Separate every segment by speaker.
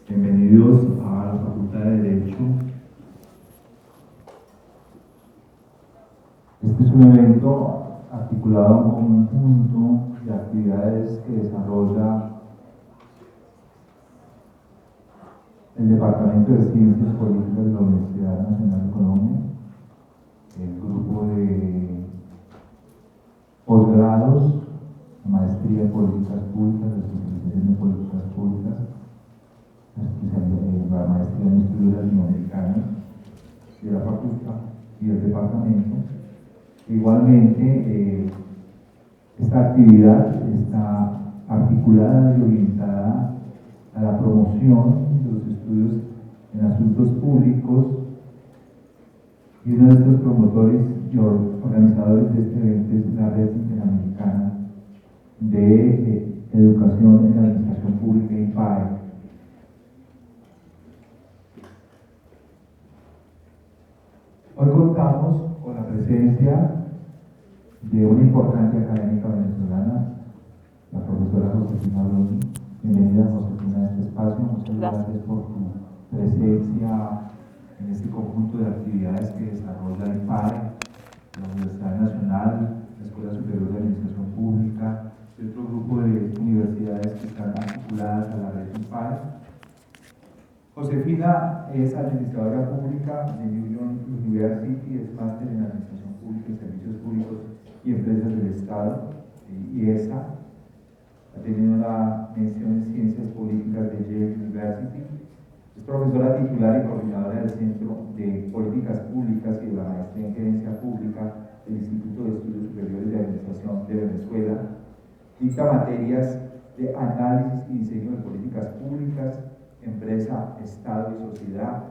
Speaker 1: Bienvenidos a la Facultad de Derecho. Este es un evento articulado en un conjunto de actividades que desarrolla el Departamento de Ciencias Políticas de la Universidad Nacional de Colombia, el grupo de posgrados, maestría en políticas públicas, especialización en políticas públicas, la maestría en estudios latinoamericanos de la facultad y del departamento. Igualmente, esta actividad está articulada y orientada a la promoción de los estudios en asuntos públicos, y uno de estos promotores y organizadores de este evento es la Red Interamericana de Educación en la Administración Pública, INPAE. Hoy contamos con la presencia de una importante académica venezolana, la profesora Josefina Alonso. Bienvenida, Josefina, a este espacio. Muchas gracias por tu presencia en este conjunto de actividades que desarrolla el INPAE, la Universidad Nacional, la Escuela Superior de Administración Pública y otro grupo de universidades que están articuladas a la red INPAE. Josefina es administradora pública de New York University, es máster en Administración Pública y Servicios Públicos y Empresas del Estado, IESA. Ha tenido la mención en Ciencias Políticas de Yale University. Es profesora titular y coordinadora del Centro de Políticas Públicas y de la Maestría en Gerencia Pública del Instituto de Estudios Superiores de Administración de Venezuela. Dicta materias de análisis y diseño de políticas públicas, empresa, Estado y sociedad,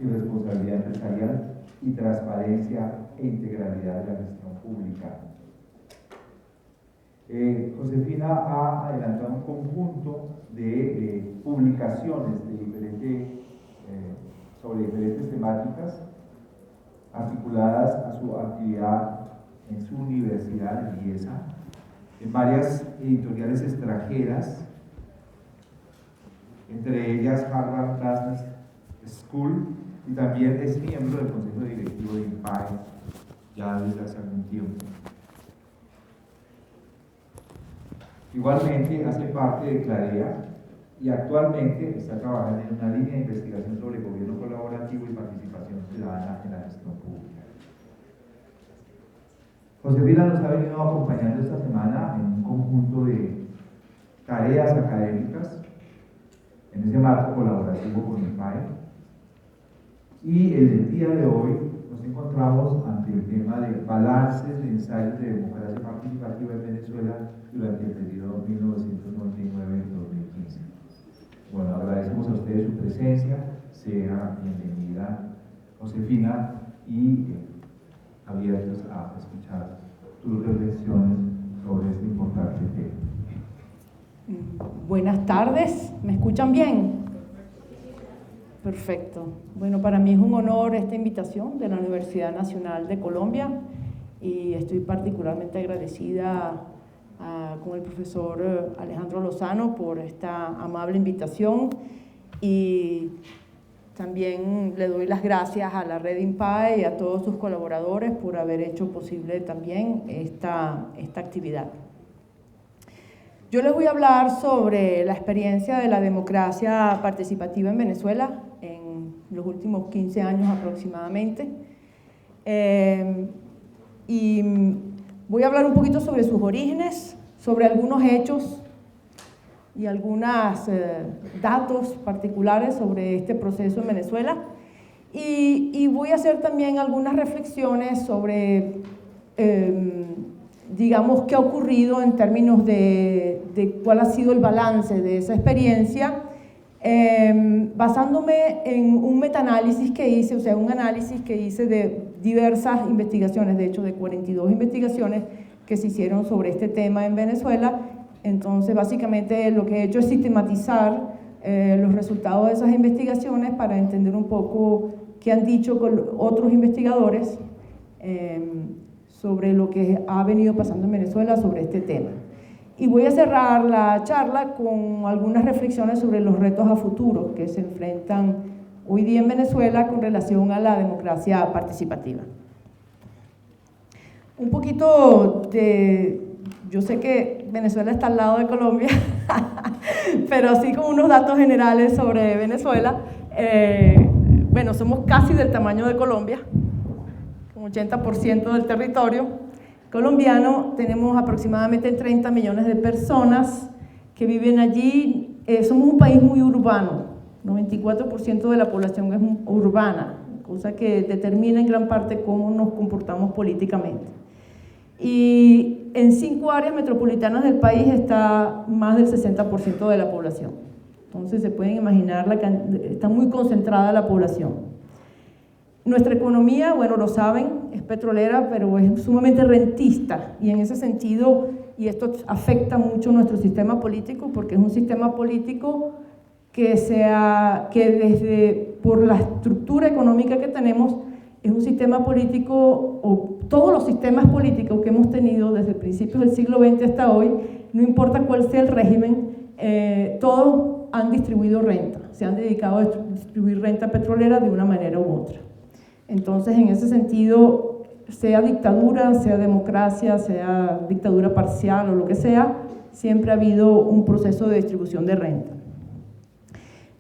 Speaker 1: y responsabilidad empresarial, y transparencia e integralidad de la gestión pública. Josefina ha adelantado un conjunto de publicaciones sobre diferentes temáticas articuladas a su actividad en su universidad, en IESA, en varias editoriales extranjeras, entre ellas Harvard Business School, y también es miembro del Consejo Directivo de INPAE ya desde hace algún tiempo. Igualmente hace parte de Clarea y actualmente está trabajando en una línea de investigación sobre gobierno colaborativo y participación ciudadana en la gestión pública. Josefina nos ha venido acompañando esta semana en un conjunto de tareas académicas en ese marco colaborativo con INPAE, y en el día de hoy nos encontramos ante el tema de balances de ensayos de democracia participativa en Venezuela durante el periodo 1999-2015. Bueno, agradecemos a ustedes su presencia, sea bienvenida, Josefina, y abiertos a escuchar tus reflexiones sobre este importante tema.
Speaker 2: Buenas tardes, ¿me escuchan bien? Perfecto. Bueno, para mí es un honor esta invitación de la Universidad Nacional de Colombia y estoy particularmente agradecida con el profesor Alejandro Lozano por esta amable invitación, y también le doy las gracias a la Red INPAE y a todos sus colaboradores por haber hecho posible también esta actividad. Yo les voy a hablar sobre la experiencia de la democracia participativa en Venezuela en los últimos 15 años aproximadamente. Y voy a hablar un poquito sobre sus orígenes, sobre algunos hechos y algunos datos particulares sobre este proceso en Venezuela. Y voy a hacer también algunas reflexiones sobre digamos, qué ha ocurrido en términos de cuál ha sido el balance de esa experiencia, basándome en un metaanálisis que hice, o sea, un análisis que hice de diversas investigaciones, de hecho de 42 investigaciones que se hicieron sobre este tema en Venezuela. Entonces, básicamente lo que he hecho es sistematizar los resultados de esas investigaciones para entender un poco qué han dicho otros investigadores sobre lo que ha venido pasando en Venezuela sobre este tema. Y voy a cerrar la charla con algunas reflexiones sobre los retos a futuro que se enfrentan hoy día en Venezuela con relación a la democracia participativa. Un poquito de... Yo sé que Venezuela está al lado de Colombia, pero así como unos datos generales sobre Venezuela, bueno, somos casi del tamaño de Colombia, un 80% del territorio colombiano, tenemos aproximadamente 30 millones de personas que viven allí, somos un país muy urbano, 94% de la población es urbana, cosa que determina en gran parte cómo nos comportamos políticamente. Y en 5 áreas metropolitanas del país está más del 60% de la población. Entonces se pueden imaginar, está muy concentrada la población. Nuestra economía, bueno, lo saben, es petrolera, pero es sumamente rentista y en ese sentido, y esto afecta mucho nuestro sistema político porque es un sistema político que desde, por la estructura económica que tenemos, es un sistema político, o todos los sistemas políticos que hemos tenido desde el principio del siglo XX hasta hoy, no importa cuál sea el régimen, todos han distribuido renta, se han dedicado a distribuir renta petrolera de una manera u otra. Entonces, en ese sentido, sea dictadura, sea democracia, sea dictadura parcial o lo que sea, siempre ha habido un proceso de distribución de renta.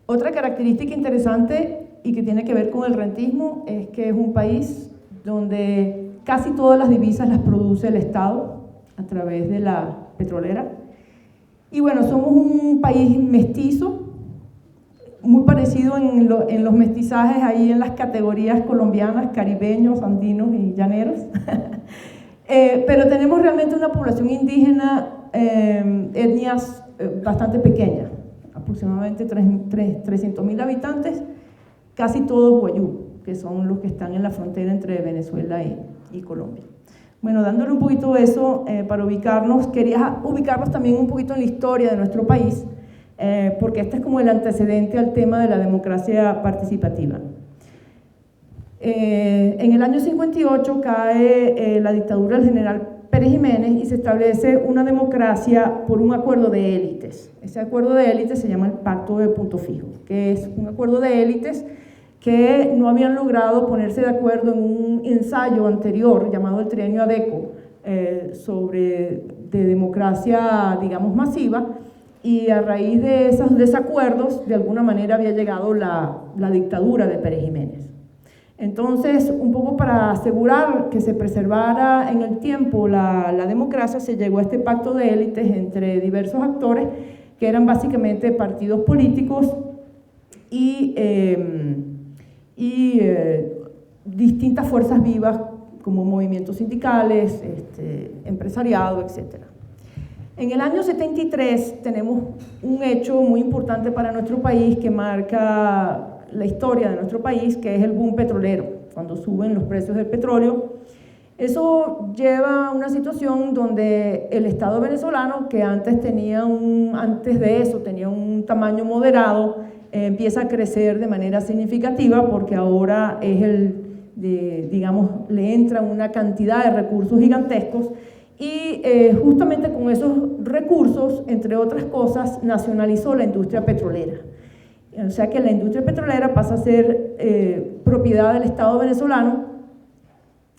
Speaker 2: Otra característica interesante y que tiene que ver con el rentismo es que es un país donde casi todas las divisas las produce el Estado a través de la petrolera. Y bueno, somos un país mestizo, muy parecido en los mestizajes ahí en las categorías colombianas, caribeños, andinos y llaneros. Pero tenemos realmente una población indígena, etnias bastante pequeñas, aproximadamente 300.000 habitantes, casi todos guayú, que son los que están en la frontera entre Venezuela y Colombia. Bueno, dándole un poquito eso para ubicarnos, quería ubicarnos también un poquito en la historia de nuestro país, porque este es como el antecedente al tema de la democracia participativa. En el año 58 cae la dictadura del general Pérez Jiménez y se establece una democracia por un acuerdo de élites. Ese acuerdo de élites se llama el Pacto de Punto Fijo, que es un acuerdo de élites que no habían logrado ponerse de acuerdo en un ensayo anterior llamado el Trienio Adeco de democracia, digamos, masiva, y a raíz de esos desacuerdos, de alguna manera había llegado la dictadura de Pérez Jiménez. Entonces, un poco para asegurar que se preservara en el tiempo la democracia, se llegó a este pacto de élites entre diversos actores, que eran básicamente partidos políticos y distintas fuerzas vivas, como movimientos sindicales, empresariado, etc. En el año 73 tenemos un hecho muy importante para nuestro país que marca la historia de nuestro país, que es el boom petrolero, cuando suben los precios del petróleo. Eso lleva a una situación donde el Estado venezolano, que antes de eso tenía un tamaño moderado, empieza a crecer de manera significativa porque ahora es digamos, le entra una cantidad de recursos gigantescos y justamente con esos recursos, entre otras cosas, nacionalizó la industria petrolera. O sea que la industria petrolera pasa a ser propiedad del Estado venezolano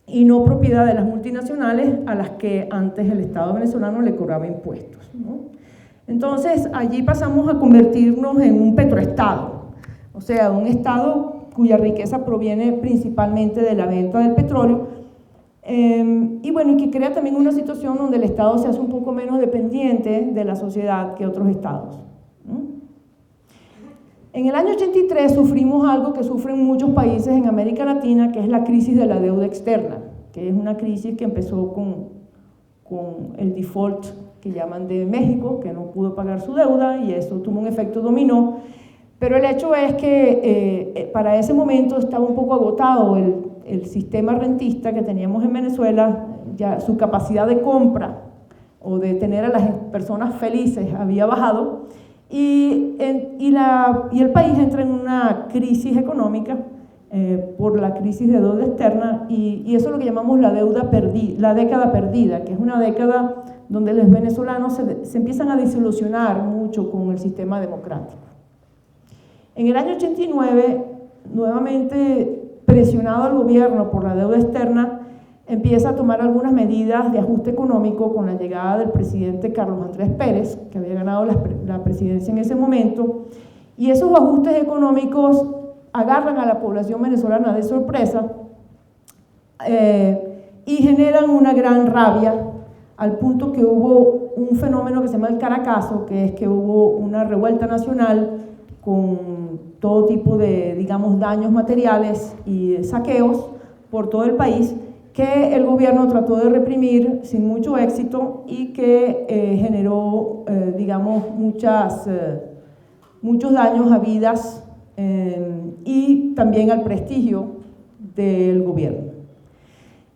Speaker 2: y no propiedad de las multinacionales a las que antes el Estado venezolano le cobraba impuestos, ¿no? Entonces, allí pasamos a convertirnos en un petroestado, o sea, un estado cuya riqueza proviene principalmente de la venta del petróleo, y bueno, y que crea también una situación donde el Estado se hace un poco menos dependiente de la sociedad que otros estados, ¿no? En el año 83 sufrimos algo que sufren muchos países en América Latina, que es la crisis de la deuda externa, que es una crisis que empezó con el default que llaman de México, que no pudo pagar su deuda y eso tuvo un efecto dominó, pero el hecho es que para ese momento estaba un poco agotado el sistema rentista que teníamos en Venezuela, ya su capacidad de compra o de tener a las personas felices había bajado y el país entra en una crisis económica por la crisis de deuda externa y eso es lo que llamamos la década perdida, que es una década donde los venezolanos se empiezan a desilusionar mucho con el sistema democrático. En el año 89, nuevamente presionado al gobierno por la deuda externa, empieza a tomar algunas medidas de ajuste económico con la llegada del presidente Carlos Andrés Pérez, que había ganado la presidencia en ese momento, y esos ajustes económicos agarran a la población venezolana de sorpresa y generan una gran rabia, al punto que hubo un fenómeno que se llama el Caracazo, que es que hubo una revuelta nacional con todo tipo de, digamos, daños materiales y saqueos por todo el país, que el gobierno trató de reprimir sin mucho éxito y que generó, digamos, muchos daños a vidas y también al prestigio del gobierno.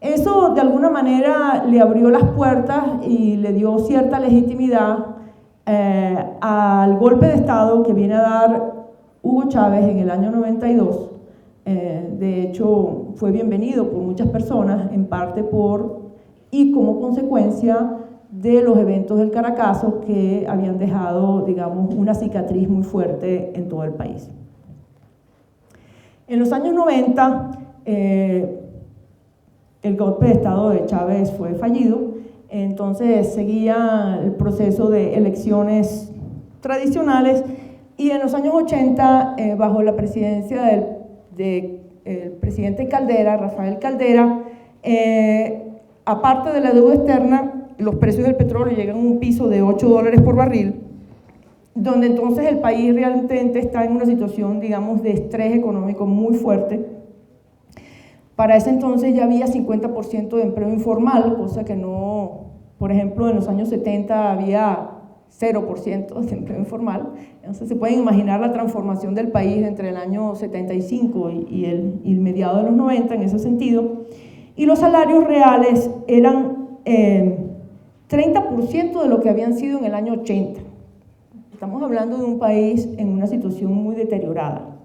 Speaker 2: Eso de alguna manera le abrió las puertas y le dio cierta legitimidad al golpe de Estado que viene a dar Hugo Chávez en el año 92. De hecho, fue bienvenido por muchas personas, en parte y como consecuencia de los eventos del Caracazo que habían dejado, digamos, una cicatriz muy fuerte en todo el país. En los años 90, el golpe de Estado de Chávez fue fallido, entonces seguía el proceso de elecciones tradicionales y en los años 80, bajo la presidencia del presidente Caldera, Rafael Caldera, aparte de la deuda externa, los precios del petróleo llegan a un piso de $8 por barril, donde entonces el país realmente está en una situación, digamos, de estrés económico muy fuerte. Para ese entonces ya había 50% de empleo informal, cosa que no, por ejemplo, en los años 70 había 0% de empleo informal. Entonces se pueden imaginar la transformación del país entre el año 75 y el mediado de los 90 en ese sentido. Y los salarios reales eran 30% de lo que habían sido en el año 80. Estamos hablando de un país en una situación muy deteriorada.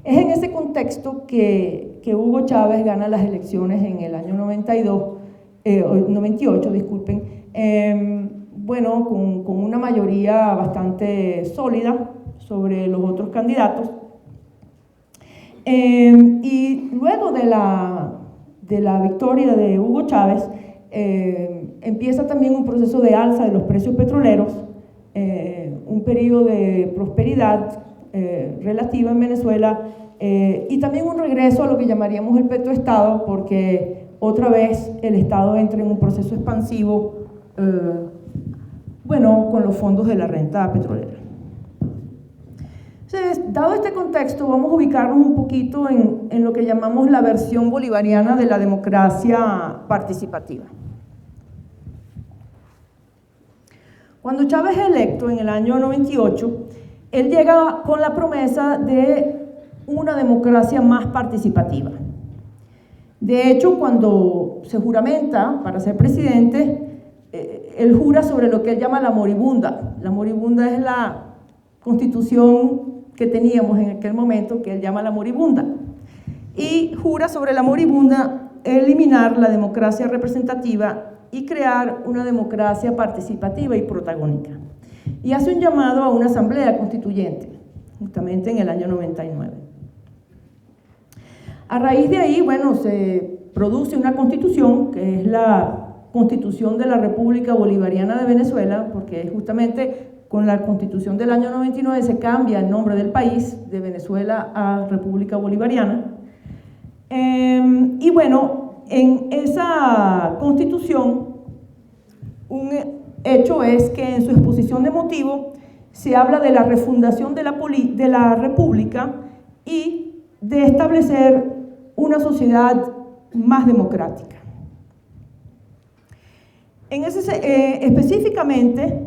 Speaker 2: Es en ese contexto que Hugo Chávez gana las elecciones en el año 98, disculpen, bueno, con una mayoría bastante sólida sobre los otros candidatos. Y luego de la victoria de Hugo Chávez, empieza también un proceso de alza de los precios petroleros, un periodo de prosperidad relativa en Venezuela, y también un regreso a lo que llamaríamos el petroestado, porque otra vez el Estado entra en un proceso expansivo, bueno, con los fondos de la renta petrolera. Entonces, dado este contexto, vamos a ubicarnos un poquito en lo que llamamos la versión bolivariana de la democracia participativa. Cuando Chávez es electo en el año 98, él llega con la promesa de una democracia más participativa. De hecho, cuando se juramenta para ser presidente, él jura sobre lo que él llama la moribunda. La moribunda es la constitución que teníamos en aquel momento, que él llama la moribunda. Y jura sobre la moribunda eliminar la democracia representativa y crear una democracia participativa y protagónica. Y hace un llamado a una asamblea constituyente, justamente en el año 99. A raíz de ahí, bueno, se produce una constitución, que es la Constitución de la República Bolivariana de Venezuela, porque justamente con la Constitución del año 99 se cambia el nombre del país, de Venezuela a República Bolivariana. Y bueno, en esa Constitución, un hecho es que en su exposición de motivo se habla de la refundación de la República y de establecer una sociedad más democrática. Específicamente,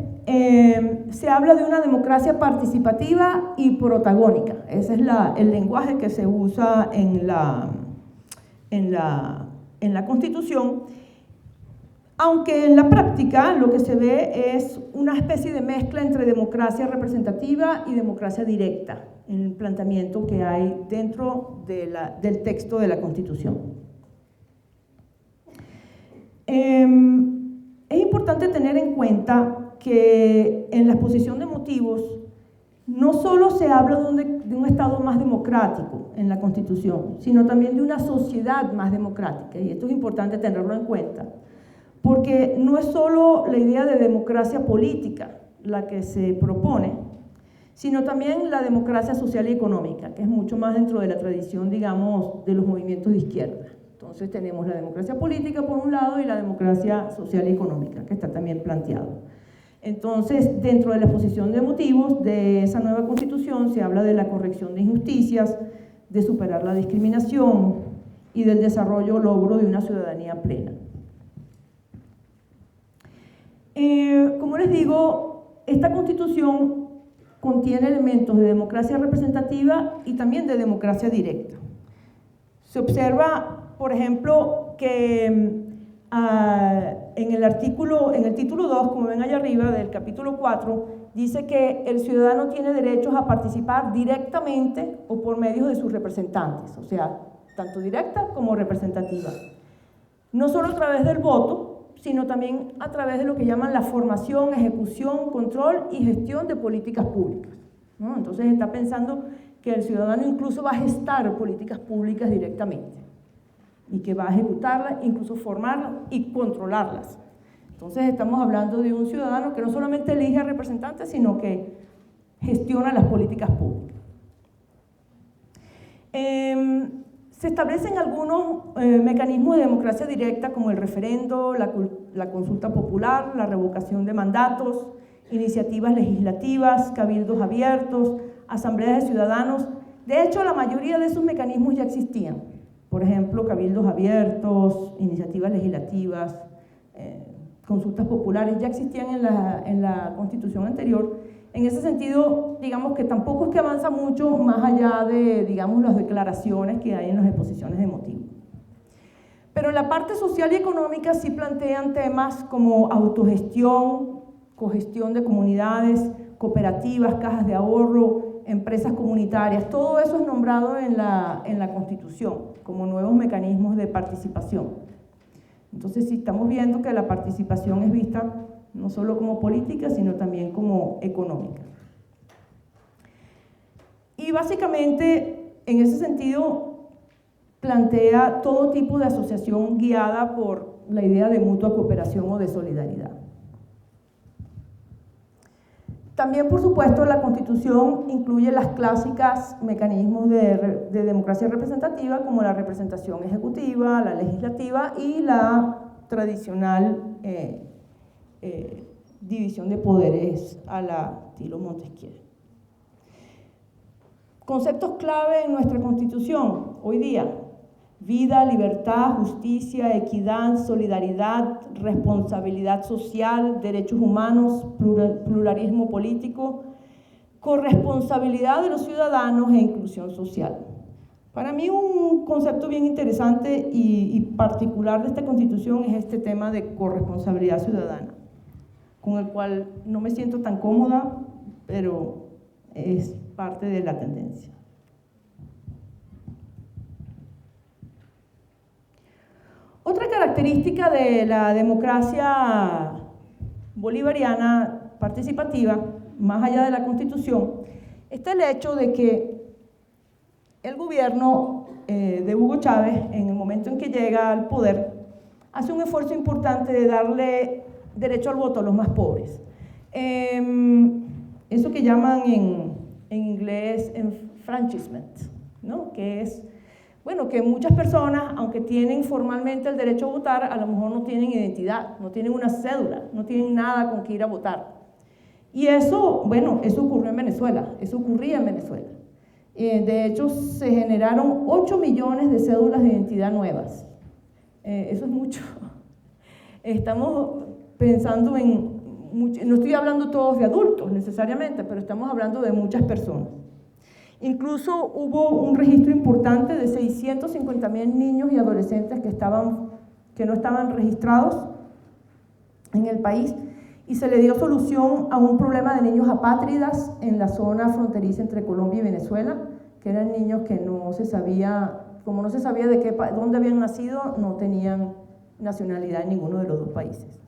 Speaker 2: se habla de una democracia participativa y protagónica. Ese es el lenguaje que se usa en la Constitución, aunque en la práctica lo que se ve es una especie de mezcla entre democracia representativa y democracia directa en el planteamiento que hay dentro del texto de la Constitución. Es importante tener en cuenta que en la exposición de motivos no solo se habla de un Estado más democrático en la Constitución, sino también de una sociedad más democrática, y esto es importante tenerlo en cuenta, porque no es solo la idea de democracia política la que se propone, sino también la democracia social y económica, que es mucho más dentro de la tradición, digamos, de los movimientos de izquierda. Entonces tenemos la democracia política por un lado y la democracia social y económica, que está también planteado. Entonces, dentro de la exposición de motivos de esa nueva Constitución se habla de la corrección de injusticias, de superar la discriminación y del desarrollo o logro de una ciudadanía plena. Como les digo, esta Constitución contiene elementos de democracia representativa y también de democracia directa. Se observa, por ejemplo, que en el título 2, como ven allá arriba del capítulo 4, dice que el ciudadano tiene derechos a participar directamente o por medios de sus representantes, o sea, tanto directa como representativa. No solo a través del voto, sino también a través de lo que llaman la formación, ejecución, control y gestión de políticas públicas, ¿no? Entonces está pensando que el ciudadano incluso va a gestar políticas públicas directamente y que va a ejecutarlas, incluso formarlas y controlarlas. Entonces estamos hablando de un ciudadano que no solamente elige a representantes, sino que gestiona las políticas públicas. Se establecen algunos mecanismos de democracia directa como el referendo, la consulta popular, la revocación de mandatos, iniciativas legislativas, cabildos abiertos, asambleas de ciudadanos. De hecho, la mayoría de esos mecanismos ya existían. Por ejemplo, cabildos abiertos, iniciativas legislativas, consultas populares, ya existían en la Constitución anterior. En ese sentido, digamos que tampoco es que avanza mucho más allá de, digamos, las declaraciones que hay en las exposiciones de motivos. Pero en la parte social y económica sí plantean temas como autogestión, cogestión de comunidades, cooperativas, cajas de ahorro, empresas comunitarias. Todo eso es nombrado en la Constitución como nuevos mecanismos de participación. Entonces sí estamos viendo que la participación es vista no solo como política, sino también como económica. Y básicamente, en ese sentido, plantea todo tipo de asociación guiada por la idea de mutua cooperación o de solidaridad. También, por supuesto, la Constitución incluye las clásicas mecanismos de democracia representativa, como la representación ejecutiva, la legislativa y la tradicional división de poderes a la estilo Montesquieu. Conceptos clave en nuestra Constitución hoy día: vida, libertad, justicia, equidad, solidaridad, responsabilidad social, derechos humanos, pluralismo político, corresponsabilidad de los ciudadanos e inclusión social. Para mí un concepto bien interesante y particular de esta Constitución es este tema de corresponsabilidad ciudadana, con el cual no me siento tan cómoda, pero es parte de la tendencia. Otra característica de la democracia bolivariana participativa, más allá de la Constitución, está el hecho de que el gobierno de Hugo Chávez, en el momento en que llega al poder, hace un esfuerzo importante de darle derecho al voto a los más pobres. Eso que llaman en inglés enfranchisement, ¿no? Que es, bueno, que muchas personas, aunque tienen formalmente el derecho a votar, a lo mejor no tienen identidad, no tienen una cédula, no tienen nada con que ir a votar. Y eso, bueno, eso ocurrió en Venezuela, eso ocurría en Venezuela. De hecho, se generaron 8 millones de cédulas de identidad nuevas. Eso es mucho. Estamos pensando en, no estoy hablando todos de adultos necesariamente, pero estamos hablando de muchas personas. Incluso hubo un registro importante de 650.000 niños y adolescentes que no estaban registrados en el país, y se le dio solución a un problema de niños apátridas en la zona fronteriza entre Colombia y Venezuela, que eran niños que no se sabía, como no se sabía de dónde habían nacido, no tenían nacionalidad en ninguno de los dos países.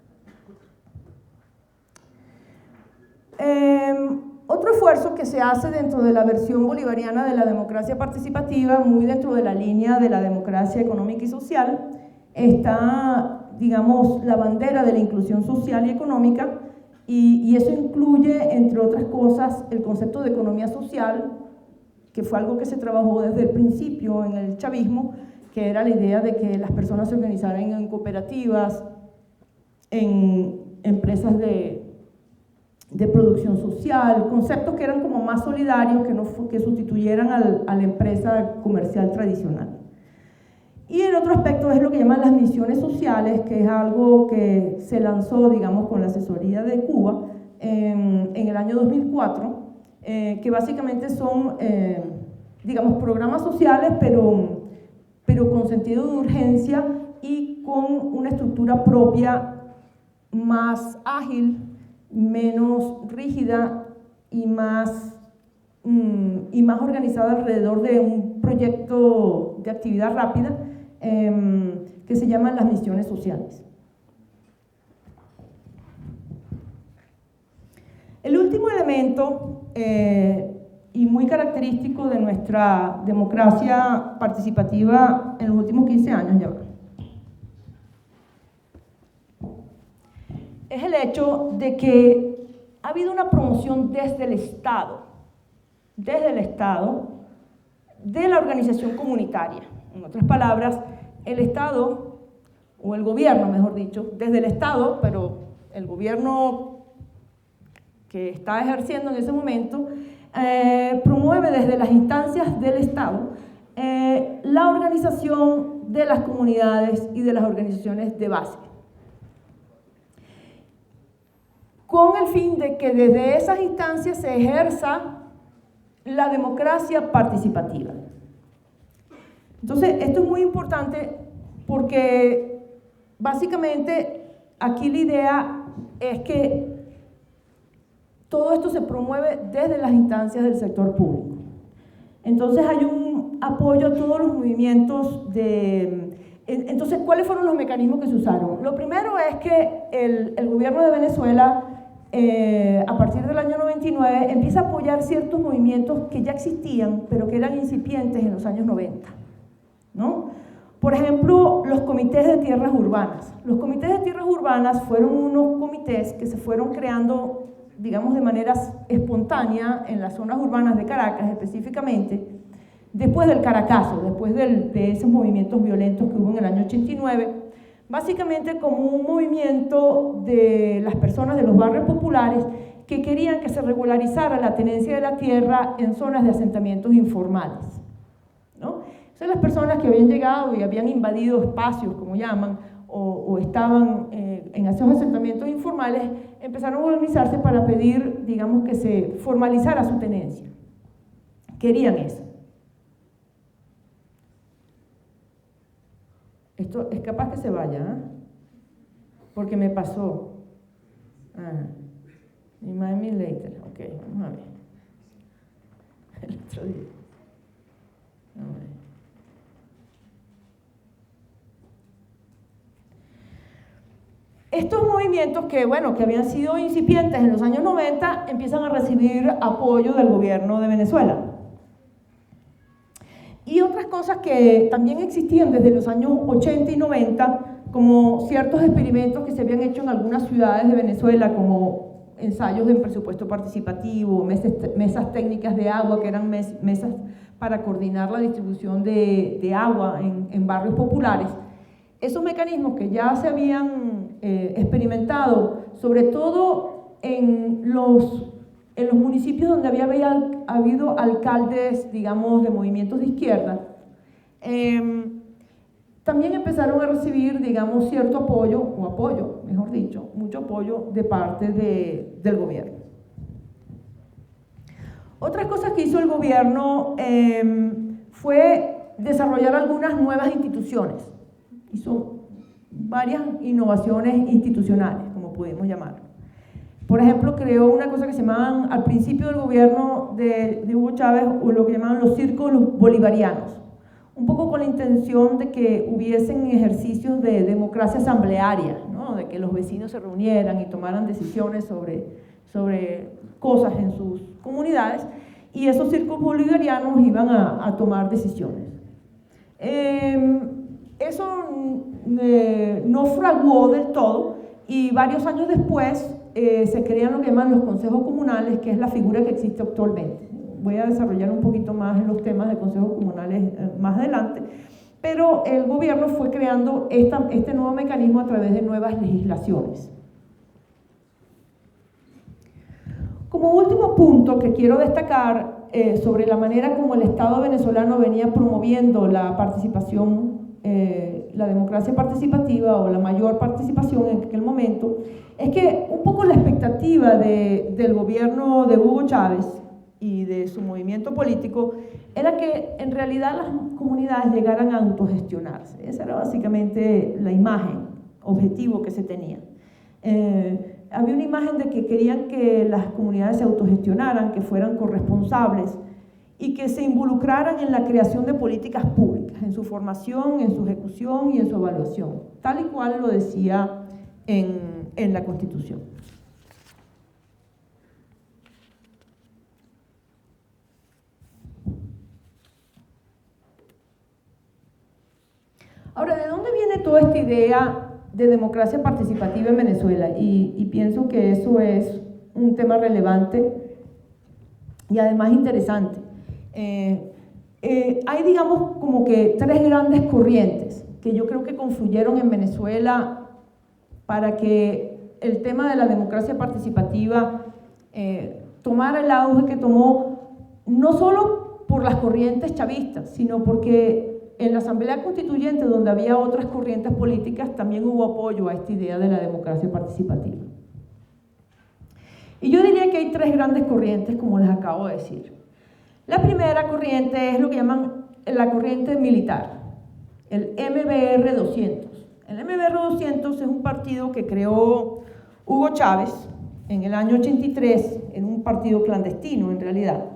Speaker 2: Otro esfuerzo que se hace dentro de la versión bolivariana de la democracia participativa, muy dentro de la línea de la democracia económica y social, está, digamos, la bandera de la inclusión social y económica, y eso incluye, entre otras cosas, el concepto de economía social, que fue algo que se trabajó desde el principio en el chavismo, que era la idea de que las personas se organizaran en cooperativas, en empresas de producción social, conceptos que eran como más solidarios, que sustituyeran a la empresa comercial tradicional. Y el otro aspecto es lo que llaman las misiones sociales, que es algo que se lanzó, digamos, con la asesoría de Cuba en el año 2004, que básicamente son, digamos, programas sociales, pero con sentido de urgencia y con una estructura propia más ágil, menos rígida y más organizada alrededor de un proyecto de actividad rápida que se llaman las misiones sociales. El último elemento y muy característico de nuestra democracia participativa en los últimos 15 años, ya va, es el hecho de que ha habido una promoción desde el Estado, de la organización comunitaria. En otras palabras, el Estado, o el gobierno, mejor dicho, desde el Estado, pero el gobierno que está ejerciendo en ese momento, promueve desde las instancias del Estado la organización de las comunidades y de las organizaciones de base, con el fin de que desde esas instancias se ejerza la democracia participativa. Entonces, esto es muy importante porque básicamente aquí la idea es que todo esto se promueve desde las instancias del sector público. Entonces hay un apoyo a todos los movimientos de... Entonces, ¿cuáles fueron los mecanismos que se usaron? Lo primero es que el gobierno de Venezuela, a partir del año 99, empieza a apoyar ciertos movimientos que ya existían, pero que eran incipientes en los años 90, ¿no? Por ejemplo, los comités de tierras urbanas. Los comités de tierras urbanas fueron unos comités que se fueron creando, digamos, de manera espontánea en las zonas urbanas de Caracas, específicamente, después del Caracazo, después de esos movimientos violentos que hubo en el año 89, básicamente como un movimiento de las personas de los barrios populares que querían que se regularizara la tenencia de la tierra en zonas de asentamientos informales, ¿no? Son las personas que habían llegado y habían invadido espacios, como llaman, o estaban en esos asentamientos informales, empezaron a organizarse para pedir, digamos, que se formalizara su tenencia. Querían eso. Esto es capaz que se vaya, ¿eh? Porque me pasó. Remind me later. Ok, vamos a ver. El otro día. Vamos a ver. Estos movimientos que, bueno, que habían sido incipientes en los años 90, empiezan a recibir apoyo del gobierno de Venezuela. Y otras cosas que también existían desde los años 80 y 90, como ciertos experimentos que se habían hecho en algunas ciudades de Venezuela, como ensayos en presupuesto participativo, mesas técnicas de agua, que eran mesas para coordinar la distribución de agua en barrios populares. Esos mecanismos que ya se habían experimentado, sobre todo en los municipios donde había habido alcaldes, digamos, de movimientos de izquierda, también empezaron a recibir, digamos, cierto apoyo, o apoyo, mejor dicho, mucho apoyo de parte del gobierno. Otras cosas que hizo el gobierno fue desarrollar algunas nuevas instituciones. Hizo varias innovaciones institucionales, como podemos llamarlo. Por ejemplo, creó una cosa que se llamaban, al principio del gobierno de Hugo Chávez, o lo que llamaban los círculos bolivarianos, un poco con la intención de que hubiesen ejercicios de democracia asamblearia, ¿no? De que los vecinos se reunieran y tomaran decisiones sobre sobre cosas en sus comunidades, y esos círculos bolivarianos iban a tomar decisiones. Eso no fraguó del todo, y varios años después se crean lo que llaman los consejos comunales, que es la figura que existe actualmente. Voy a desarrollar un poquito más los temas de consejos comunales más adelante, pero el gobierno fue creando este nuevo mecanismo a través de nuevas legislaciones. Como último punto que quiero destacar sobre la manera como el Estado venezolano venía promoviendo la participación, la democracia participativa o la mayor participación en aquel momento, es que un poco la expectativa del gobierno de Hugo Chávez y de su movimiento político era que en realidad las comunidades llegaran a autogestionarse. Esa era básicamente la imagen, objetivo que se tenía. Había una imagen de que querían que las comunidades se autogestionaran, que fueran corresponsables y que se involucraran en la creación de políticas públicas, en su formación, en su ejecución y en su evaluación, tal y cual lo decía en la Constitución. Ahora, ¿de dónde viene toda esta idea de democracia participativa en Venezuela? Y pienso que eso es un tema relevante y además interesante. Hay, digamos, como que tres grandes corrientes que yo creo que confluyeron en Venezuela para que el tema de la democracia participativa tomara el auge que tomó, no solo por las corrientes chavistas, sino porque en la Asamblea Constituyente, donde había otras corrientes políticas, también hubo apoyo a esta idea de la democracia participativa. Y yo diría que hay tres grandes corrientes, como les acabo de decir. La primera corriente es lo que llaman la corriente militar, el MBR 200. El MBR 200 es un partido que creó Hugo Chávez en el año 83, en un partido clandestino en realidad,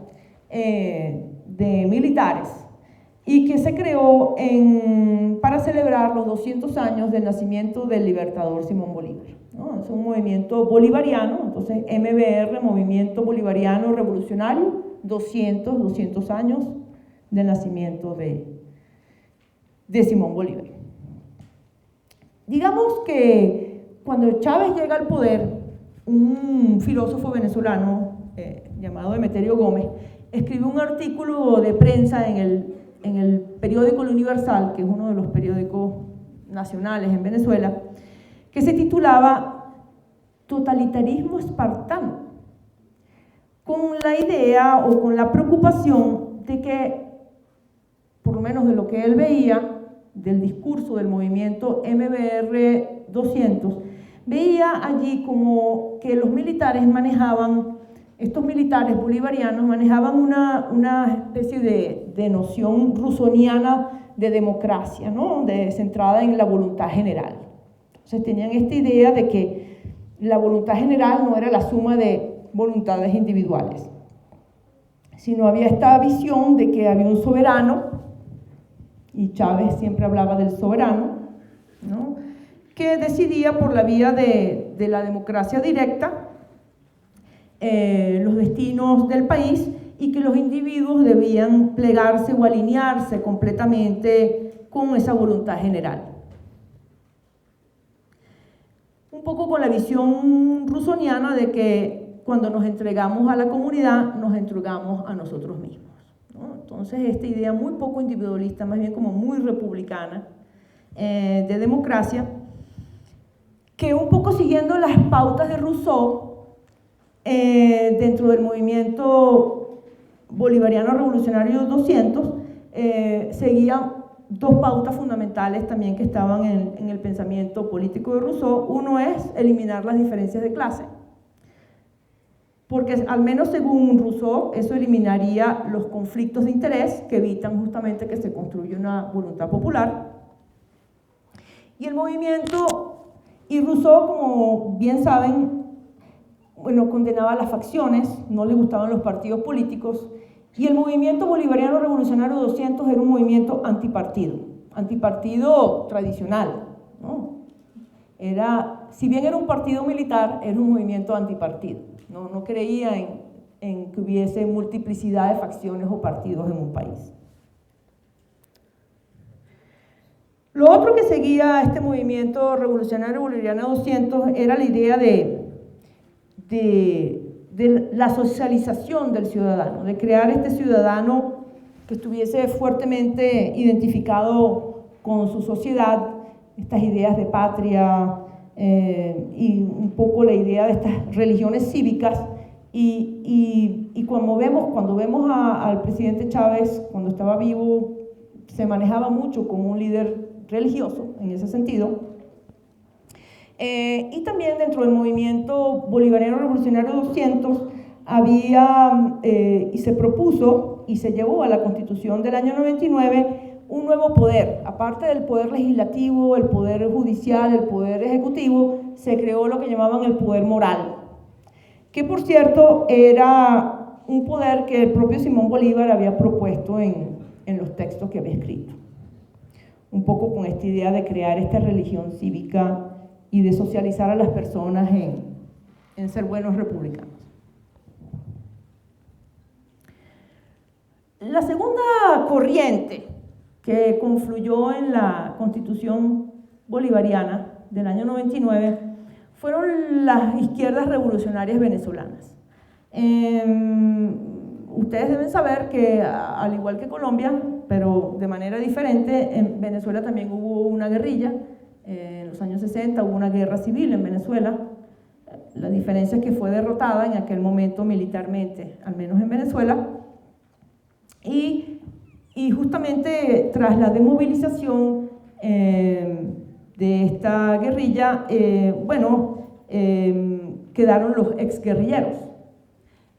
Speaker 2: de militares, y que se creó para celebrar los 200 años del nacimiento del libertador Simón Bolívar, ¿no? Es un movimiento bolivariano, entonces MBR, Movimiento Bolivariano Revolucionario, 200 años del nacimiento de Simón Bolívar. Digamos que cuando Chávez llega al poder, un filósofo venezolano llamado Emeterio Gómez escribió un artículo de prensa en el periódico El Universal, que es uno de los periódicos nacionales en Venezuela, que se titulaba Totalitarismo espartano, con la idea o con la preocupación de que, por lo menos de lo que él veía, del discurso del movimiento MBR 200, veía allí como que los militares estos militares bolivarianos manejaban una especie de noción rusoniana de democracia, ¿no? Centrada en la voluntad general. Entonces tenían esta idea de que la voluntad general no era la suma de voluntades individuales, sino había esta visión de que había un soberano, y Chávez siempre hablaba del soberano, ¿no? Que decidía por la vía de la democracia directa los destinos del país, y que los individuos debían plegarse o alinearse completamente con esa voluntad general. Un poco con la visión rusoniana de que cuando nos entregamos a la comunidad, nos entregamos a nosotros mismos, ¿no? Entonces, esta idea muy poco individualista, más bien como muy republicana, de democracia, que un poco siguiendo las pautas de Rousseau, dentro del movimiento bolivariano revolucionario 200, seguía dos pautas fundamentales también que estaban en el pensamiento político de Rousseau. Uno es eliminar las diferencias de clase, porque al menos según Rousseau eso eliminaría los conflictos de interés que evitan justamente que se construya una voluntad popular. Y el movimiento, y Rousseau, como bien saben, condenaba las facciones, no le gustaban los partidos políticos, y el movimiento bolivariano revolucionario 200 era un movimiento antipartido tradicional, ¿no? Era si bien era un partido militar, era un movimiento antipartido. No creía en que hubiese multiplicidad de facciones o partidos en un país. Lo otro que seguía este movimiento revolucionario bolivariano 200 era la idea de la socialización del ciudadano, de crear este ciudadano que estuviese fuertemente identificado con su sociedad, estas ideas de patria y un poco la idea de estas religiones cívicas. Y cuando vemos al presidente Chávez, cuando estaba vivo, se manejaba mucho como un líder religioso en ese sentido. Y también dentro del movimiento bolivariano revolucionario 200 había y se propuso y se llevó a la Constitución del año 99 un nuevo poder. Aparte del poder legislativo, el poder judicial, el poder ejecutivo, se creó lo que llamaban el poder moral, que por cierto era un poder que el propio Simón Bolívar había propuesto en los textos que había escrito. Un poco con esta idea de crear esta religión cívica y de socializar a las personas en ser buenos republicanos. La segunda corriente que confluyó en la Constitución bolivariana del año 99 fueron las izquierdas revolucionarias venezolanas. Ustedes deben saber que, al igual que Colombia, pero de manera diferente, en Venezuela también hubo una guerrilla. En los años 60 hubo una guerra civil en Venezuela. La diferencia es que fue derrotada en aquel momento militarmente, al menos en Venezuela. Y justamente tras la desmovilización de esta guerrilla, quedaron los exguerrilleros.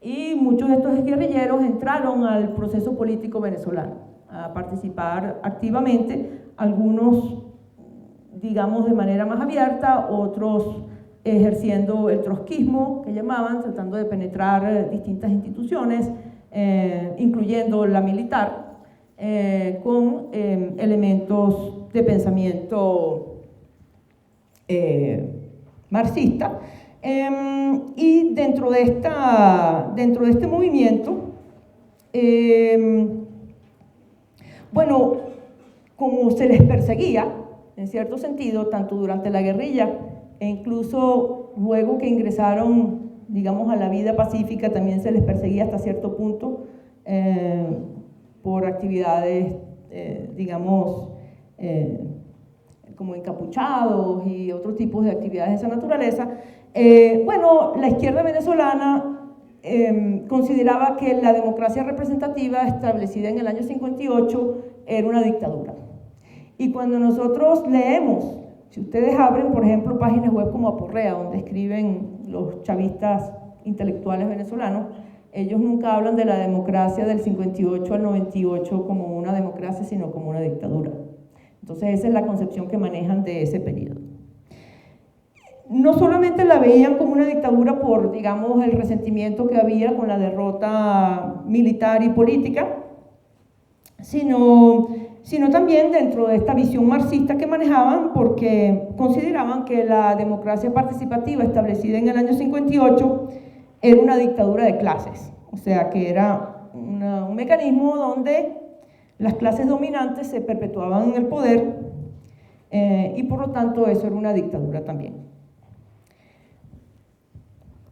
Speaker 2: Y muchos de estos exguerrilleros entraron al proceso político venezolano, a participar activamente, algunos, digamos, de manera más abierta, otros ejerciendo el trotskismo, que llamaban, tratando de penetrar distintas instituciones, incluyendo la militar, con elementos de pensamiento marxista. Y dentro de este movimiento, como se les perseguía, en cierto sentido, tanto durante la guerrilla e incluso luego que ingresaron, digamos, a la vida pacífica, también se les perseguía hasta cierto punto por actividades, como encapuchados y otros tipos de actividades de esa naturaleza. La izquierda venezolana consideraba que la democracia representativa establecida en el año 58 era una dictadura. Y cuando nosotros leemos, si ustedes abren, por ejemplo, páginas web como Aporrea, donde escriben los chavistas intelectuales venezolanos, ellos nunca hablan de la democracia del 58 al 98 como una democracia, sino como una dictadura. Entonces esa es la concepción que manejan de ese periodo. No solamente la veían como una dictadura por, digamos, el resentimiento que había con la derrota militar y política, sino también dentro de esta visión marxista que manejaban, porque consideraban que la democracia participativa establecida en el año 58 era una dictadura de clases, o sea que era un mecanismo donde las clases dominantes se perpetuaban en el poder y por lo tanto eso era una dictadura también.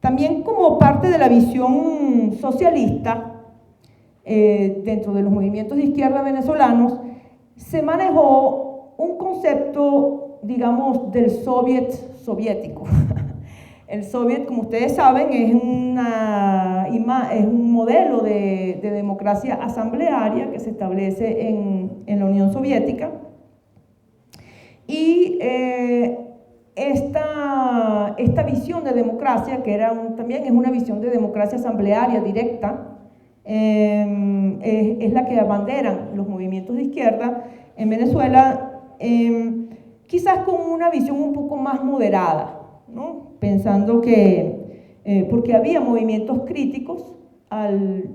Speaker 2: También como parte de la visión socialista, dentro de los movimientos de izquierda venezolanos, se manejó un concepto, digamos, del soviético. El soviet, como ustedes saben, es un modelo de democracia asamblearia que se establece en la Unión Soviética. Y esta visión de democracia, que también es una visión de democracia asamblearia directa, es la que abanderan los movimientos de izquierda en Venezuela, quizás con una visión un poco más moderada, ¿no? Pensando que, porque había movimientos críticos al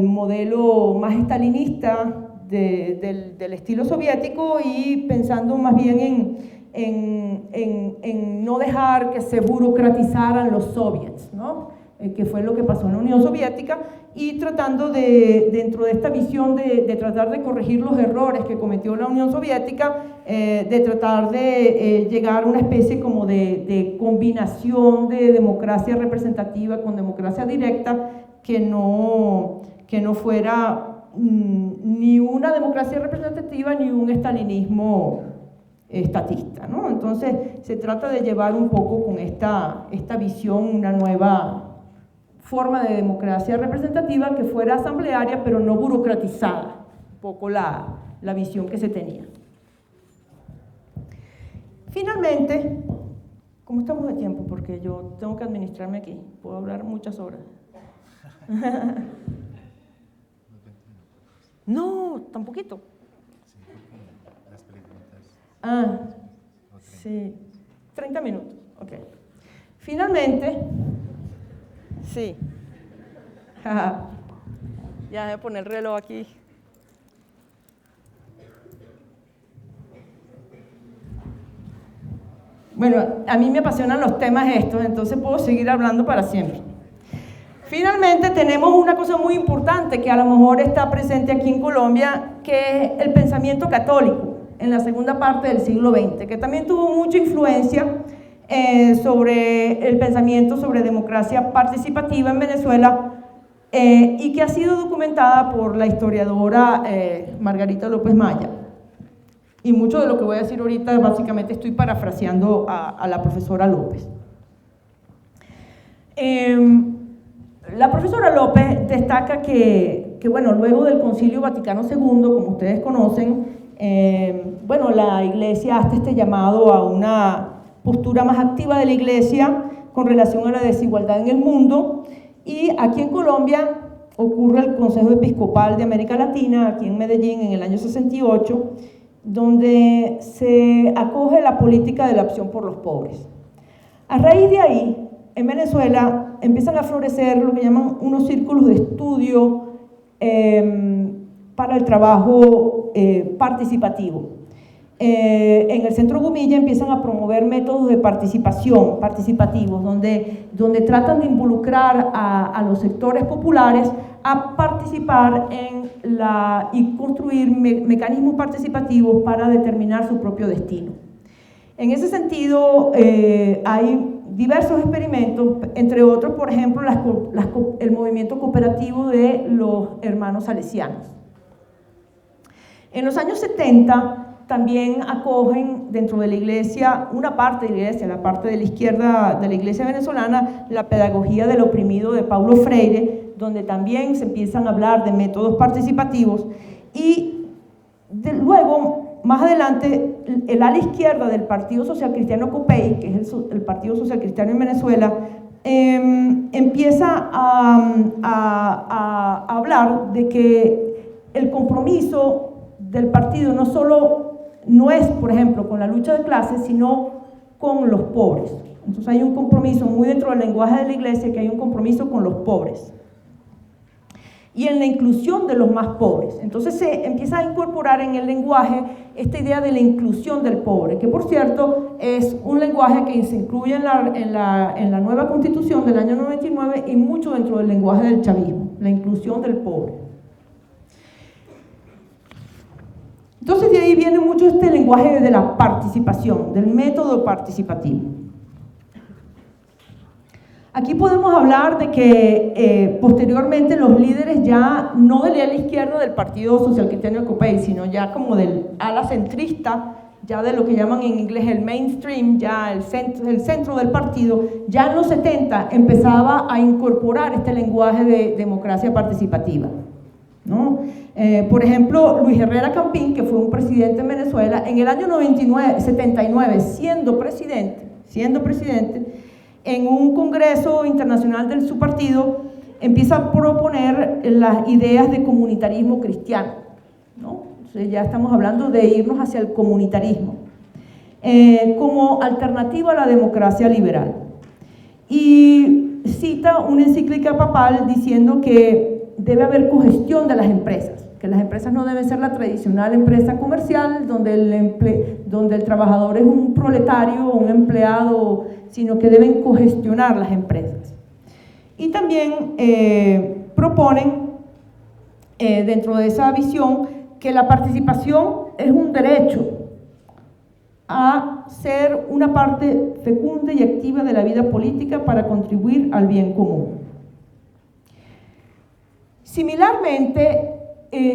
Speaker 2: modelo más estalinista del estilo soviético, y pensando más bien en no dejar que se burocratizaran los soviets, ¿no? Que fue lo que pasó en la Unión Soviética, y tratando dentro de esta visión de tratar de corregir los errores que cometió la Unión Soviética, de tratar de llegar a una especie como de combinación de democracia representativa con democracia directa, que no fuera ni una democracia representativa ni un estalinismo estatista, ¿no? Entonces se trata de llevar un poco con esta visión una nueva forma de democracia representativa que fuera asamblearia pero no burocratizada, un poco la visión que se tenía. Finalmente, ¿cómo estamos de tiempo? Porque yo tengo que administrarme aquí, puedo hablar muchas horas. No, tan poquito. Ah, sí, 30 minutos, ok. Finalmente, sí. Ya voy a poner el reloj aquí. Bueno, a mí me apasionan los temas estos, entonces puedo seguir hablando para siempre. Finalmente tenemos una cosa muy importante que a lo mejor está presente aquí en Colombia, que es el pensamiento católico en la segunda parte del siglo XX, que también tuvo mucha influencia sobre el pensamiento sobre democracia participativa en Venezuela, y que ha sido documentada por la historiadora Margarita López Maya. Y mucho de lo que voy a decir ahorita básicamente estoy parafraseando a la profesora López. La profesora López destaca que bueno, luego del Concilio Vaticano II, como ustedes conocen, bueno, la Iglesia hace este llamado a una postura más activa de la Iglesia con relación a la desigualdad en el mundo, y aquí en Colombia ocurre el Consejo Episcopal de América Latina, aquí en Medellín, en el año 68, donde se acoge la política de la opción por los pobres. A raíz de ahí, en Venezuela empiezan a florecer lo que llaman unos círculos de estudio para el trabajo participativo. En el Centro Gumilla empiezan a promover métodos de participación participativos, donde tratan de involucrar a los sectores populares a participar y construir mecanismos participativos para determinar su propio destino. En ese sentido, hay diversos experimentos, entre otros, por ejemplo, el movimiento cooperativo de los hermanos salesianos. En los años 70 también acogen dentro de la Iglesia, una parte de la Iglesia, la parte de la izquierda de la Iglesia venezolana, la pedagogía del oprimido de Paulo Freire, donde también se empiezan a hablar de métodos participativos, y luego, más adelante, el ala izquierda del Partido Social Cristiano COPEI, que es el Partido Social Cristiano en Venezuela, empieza a hablar de que el compromiso del partido no es, por ejemplo, con la lucha de clases, sino con los pobres. Entonces hay un compromiso muy dentro del lenguaje de la Iglesia, que hay un compromiso con los pobres y en la inclusión de los más pobres. Entonces se empieza a incorporar en el lenguaje esta idea de la inclusión del pobre, que por cierto es un lenguaje que se incluye en la nueva Constitución del año 99 y mucho dentro del lenguaje del chavismo, la inclusión del pobre. Entonces de ahí viene mucho este lenguaje de la participación, del método participativo. Aquí podemos hablar de que posteriormente los líderes ya no del ala izquierda del Partido Social Cristiano de COPEI, sino ya como del ala centrista, ya de lo que llaman en inglés el mainstream, ya el centro del partido, ya en los 70 empezaba a incorporar este lenguaje de democracia participativa, ¿no? Por ejemplo, Luis Herrera Campín, que fue un presidente en Venezuela, en el año 79, siendo presidente, en un congreso internacional de su partido, empieza a proponer las ideas de comunitarismo cristiano, ¿no? Entonces ya estamos hablando de irnos hacia el comunitarismo, como alternativa a la democracia liberal. Y cita una encíclica papal diciendo que debe haber cogestión de las empresas, que las empresas no deben ser la tradicional empresa comercial donde el trabajador es un proletario o un empleado, sino que deben cogestionar las empresas. Y también proponen, dentro de esa visión, que la participación es un derecho a ser una parte fecunda y activa de la vida política para contribuir al bien común. Similarmente,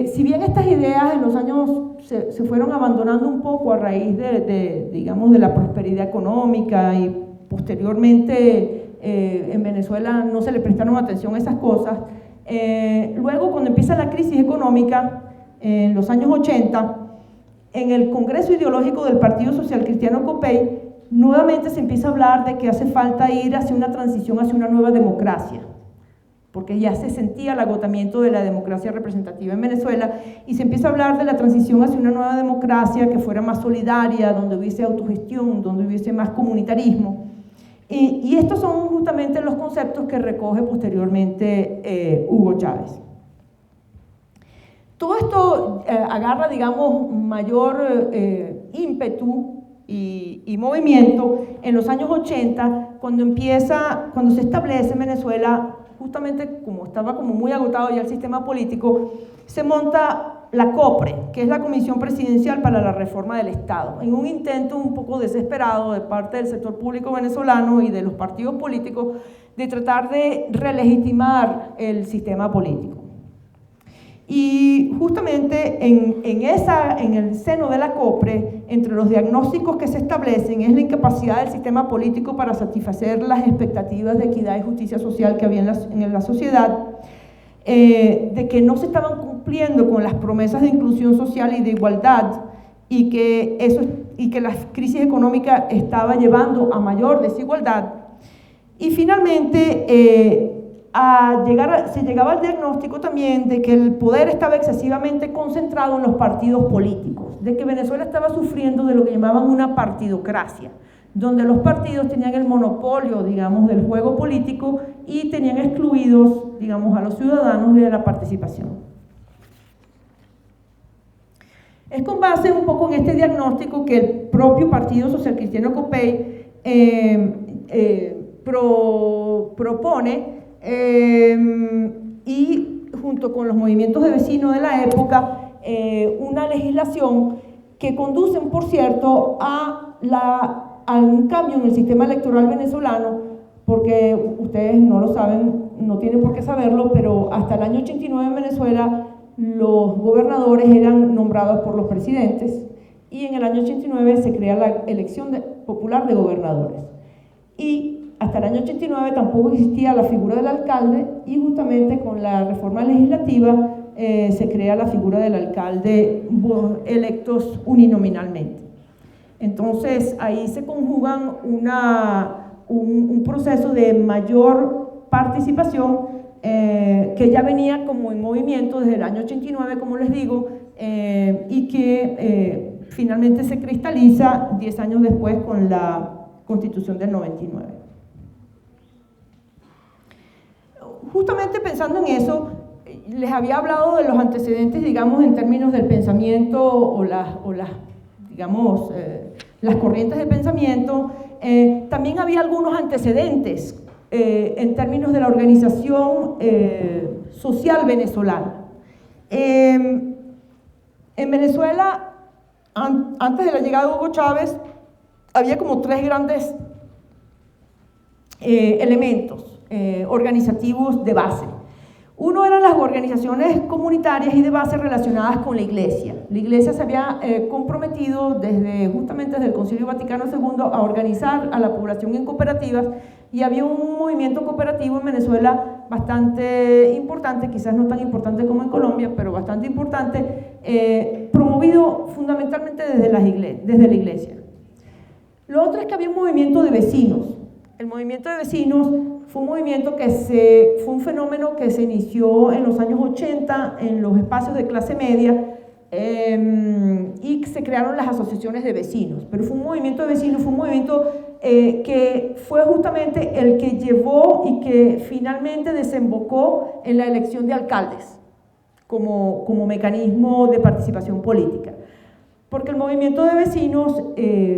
Speaker 2: si bien estas ideas en los años se fueron abandonando un poco a raíz digamos, de la prosperidad económica y posteriormente en Venezuela no se le prestaron atención a esas cosas, luego cuando empieza la crisis económica en los años 80, en el Congreso Ideológico del Partido Social Cristiano Copey, nuevamente se empieza a hablar de que hace falta ir hacia una transición, hacia una nueva democracia, porque ya se sentía el agotamiento de la democracia representativa en Venezuela, y se empieza a hablar de la transición hacia una nueva democracia que fuera más solidaria, donde hubiese autogestión, donde hubiese más comunitarismo. Y estos son justamente los conceptos que recoge posteriormente Hugo Chávez. Todo esto agarra, digamos, mayor ímpetu y movimiento en los años 80, cuando se establece en Venezuela, justamente como estaba como muy agotado ya el sistema político, se monta la COPRE, que es la Comisión Presidencial para la Reforma del Estado, en un intento un poco desesperado de parte del sector público venezolano y de los partidos políticos de tratar de relegitimar el sistema político. Y justamente en el seno de la COPRE, entre los diagnósticos que se establecen es la incapacidad del sistema político para satisfacer las expectativas de equidad y justicia social que había en la sociedad, de que no se estaban cumpliendo con las promesas de inclusión social y de igualdad, y que la crisis económica estaba llevando a mayor desigualdad. Y finalmente se llegaba al diagnóstico también de que el poder estaba excesivamente concentrado en los partidos políticos, de que Venezuela estaba sufriendo de lo que llamaban una partidocracia, donde los partidos tenían el monopolio, digamos, del juego político y tenían excluidos, digamos, a los ciudadanos de la participación. Es con base un poco en este diagnóstico que el propio Partido Social Cristiano Copey propone, y junto con los movimientos de vecinos de la época, una legislación que conduce, por cierto, a un cambio en el sistema electoral venezolano, porque ustedes no lo saben, no tienen por qué saberlo, pero hasta el año 89 en Venezuela los gobernadores eran nombrados por los presidentes, y en el año 89 se crea la elección popular de gobernadores. Y hasta el año 89 tampoco existía la figura del alcalde, y justamente con la reforma legislativa se crea la figura del alcalde electos uninominalmente. Entonces ahí se conjugan un proceso de mayor participación que ya venía como en movimiento desde el año 89, como les digo, y que finalmente se cristaliza 10 años después con la Constitución del 99. Justamente pensando en eso, les había hablado de los antecedentes, digamos, en términos del pensamiento o las corrientes de pensamiento. También había algunos antecedentes en términos de la organización social venezolana. En Venezuela, antes de la llegada de Hugo Chávez, había como tres grandes elementos organizativos de base. Uno eran las organizaciones comunitarias y de base relacionadas con la Iglesia. La Iglesia se había comprometido justamente desde el Concilio Vaticano II a organizar a la población en cooperativas, y había un movimiento cooperativo en Venezuela bastante importante, quizás no tan importante como en Colombia, pero bastante importante, promovido fundamentalmente desde la Iglesia. Lo otro es que había un movimiento de vecinos. El movimiento de vecinos fue un movimiento fue un fenómeno que se inició en los años 80 en los espacios de clase media, y se crearon las asociaciones de vecinos. Pero fue un movimiento de vecinos, fue un movimiento que fue justamente el que llevó y que finalmente desembocó en la elección de alcaldes. como mecanismo de participación política. Porque el movimiento de vecinos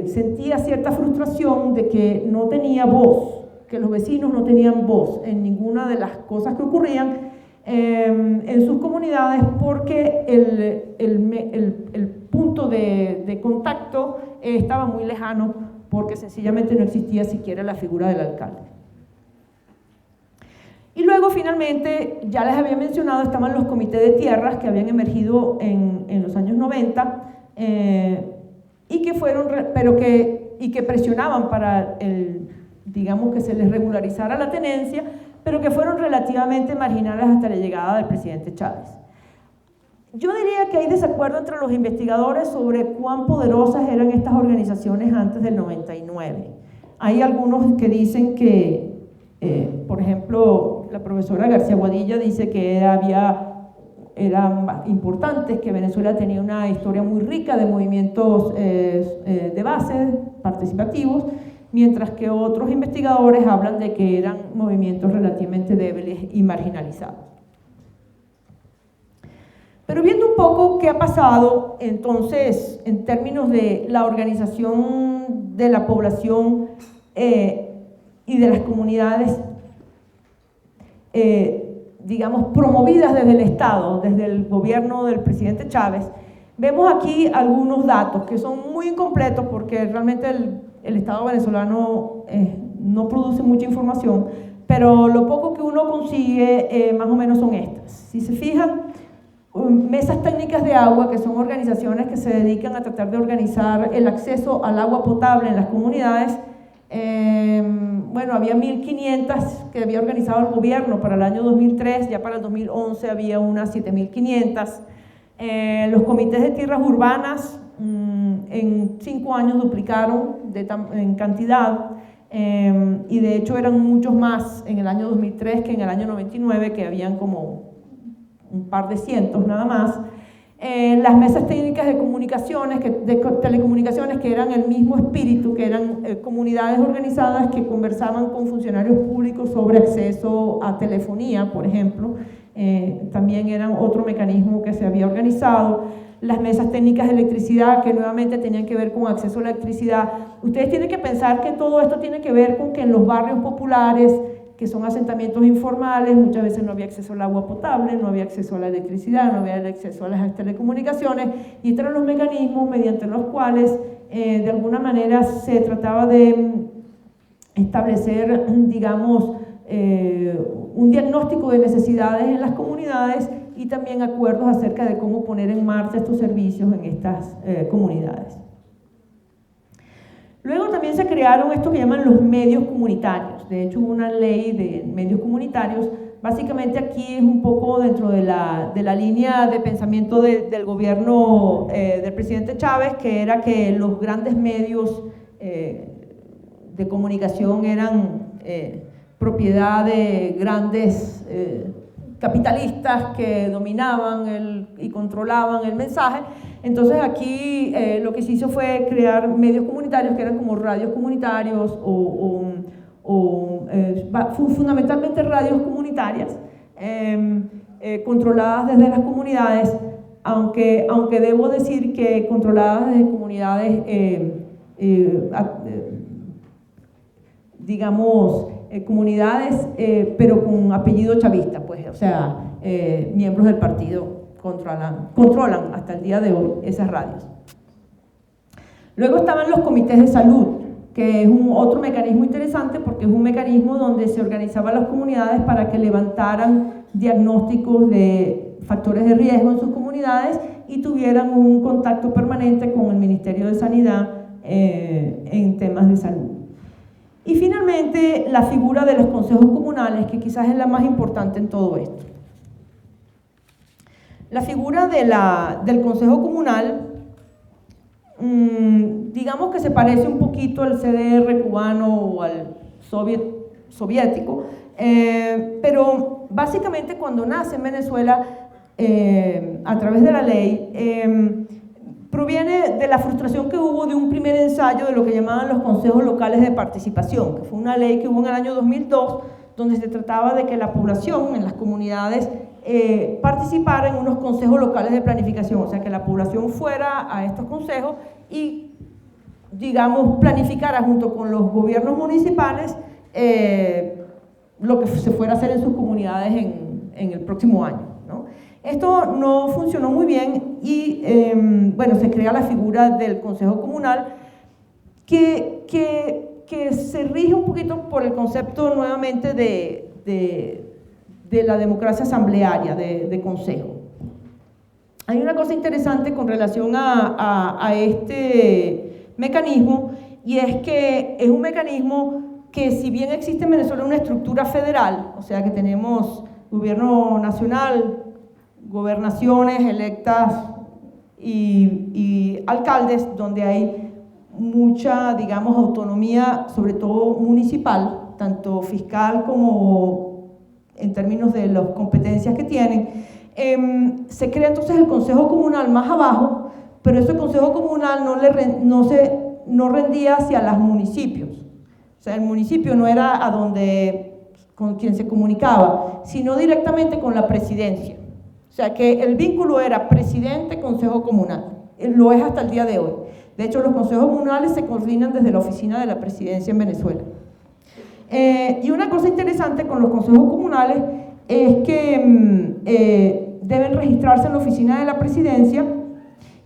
Speaker 2: sentía cierta frustración de que no tenía voz, que los vecinos no tenían voz en ninguna de las cosas que ocurrían en sus comunidades, porque el punto de contacto estaba muy lejano, porque sencillamente no existía siquiera la figura del alcalde. Y luego, finalmente, ya les había mencionado, estaban los comités de tierras que habían emergido en los años 90, y que presionaban para digamos, que se les regularizara la tenencia, pero que fueron relativamente marginales hasta la llegada del presidente Chávez. Yo diría que hay desacuerdo entre los investigadores sobre cuán poderosas eran estas organizaciones antes del 99. Hay algunos que dicen que, por ejemplo, la profesora García Guadilla dice que eran importantes, que Venezuela tenía una historia muy rica de movimientos de base, participativos, mientras que otros investigadores hablan de que eran movimientos relativamente débiles y marginalizados. Pero viendo un poco qué ha pasado, entonces, en términos de la organización de la población y de las comunidades, digamos, promovidas desde el Estado, desde el gobierno del presidente Chávez, vemos aquí algunos datos que son muy incompletos porque realmente el Estado venezolano no produce mucha información, pero lo poco que uno consigue más o menos son estas. Si se fijan, mesas técnicas de agua, que son organizaciones que se dedican a tratar de organizar el acceso al agua potable en las comunidades. Bueno, había 1.500 que había organizado el gobierno para el año 2003, ya para el 2011 había unas 7.500. Los comités de tierras urbanas en 5 años duplicaron en cantidad, y de hecho eran muchos más en el año 2003 que en el año 99, que habían como un par de cientos nada más. Las mesas técnicas de comunicaciones, de telecomunicaciones, que eran el mismo espíritu, que eran comunidades organizadas que conversaban con funcionarios públicos sobre acceso a telefonía, por ejemplo, también eran otro mecanismo que se había organizado. Las mesas técnicas de electricidad, que nuevamente tenían que ver con acceso a la electricidad. Ustedes tienen que pensar que todo esto tiene que ver con que en los barrios populares, que son asentamientos informales, muchas veces no había acceso al agua potable, no había acceso a la electricidad, no había acceso a las telecomunicaciones, y estos eran los mecanismos mediante los cuales de alguna manera se trataba de establecer, digamos, un diagnóstico de necesidades en las comunidades y también acuerdos acerca de cómo poner en marcha estos servicios en estas comunidades. Luego también se crearon esto que llaman los medios comunitarios. De hecho, hubo una ley de medios comunitarios. Básicamente aquí es un poco dentro de la línea de pensamiento del gobierno del presidente Chávez, que era que los grandes medios de comunicación eran propiedad de grandes capitalistas que dominaban y controlaban el mensaje. Entonces aquí lo que se hizo fue crear medios comunitarios que eran como radios comunitarios fundamentalmente radios comunitarias controladas desde las comunidades, aunque debo decir que controladas desde comunidades digamos comunidades pero con apellido chavista, pues, o sea, miembros del partido controlan hasta el día de hoy esas radios. Luego estaban los comités de salud, que es otro mecanismo interesante porque es un mecanismo donde se organizaban las comunidades para que levantaran diagnósticos de factores de riesgo en sus comunidades y tuvieran un contacto permanente con el Ministerio de Sanidad en temas de salud. Y finalmente la figura de los consejos comunales, que quizás es la más importante en todo esto. La figura del Consejo Comunal, digamos que se parece un poquito al CDR cubano o al soviético, pero básicamente cuando nace en Venezuela a través de la ley, proviene de la frustración que hubo de un primer ensayo de lo que llamaban los consejos locales de participación, que fue una ley que hubo en el año 2002, donde se trataba de que la población en las comunidades participara en unos consejos locales de planificación, o sea, que la población fuera a estos consejos y, digamos, planificara junto con los gobiernos municipales lo que se fuera a hacer en sus comunidades en el próximo año, ¿no? Esto no funcionó muy bien y, bueno, se crea la figura del Consejo Comunal que se rige un poquito por el concepto nuevamente de la democracia asamblearia, de consejo. Hay una cosa interesante con relación a este mecanismo, y es que es un mecanismo que, si bien existe en Venezuela una estructura federal, o sea que tenemos gobierno nacional, gobernaciones electas y alcaldes, donde hay mucha, digamos, autonomía, sobre todo municipal, tanto fiscal como en términos de las competencias que tienen, se crea entonces el Consejo Comunal más abajo, pero ese Consejo Comunal no rendía hacia los municipios. O sea, el municipio no era con quien se comunicaba, sino directamente con la presidencia. O sea, que el vínculo era presidente-consejo comunal. Lo es hasta el día de hoy. De hecho, los consejos comunales se coordinan desde la oficina de la presidencia en Venezuela. Y una cosa interesante con los consejos comunales es que deben registrarse en la oficina de la presidencia,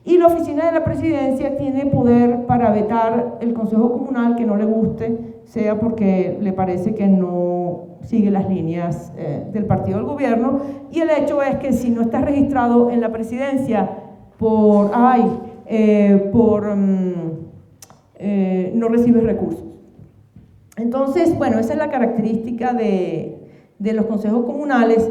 Speaker 2: y la oficina de la presidencia tiene poder para vetar el consejo comunal que no le guste, sea porque le parece que no sigue las líneas del partido del gobierno, y el hecho es que si no está registrado en la presidencia no recibes recursos. Entonces, bueno, esa es la característica de los consejos comunales.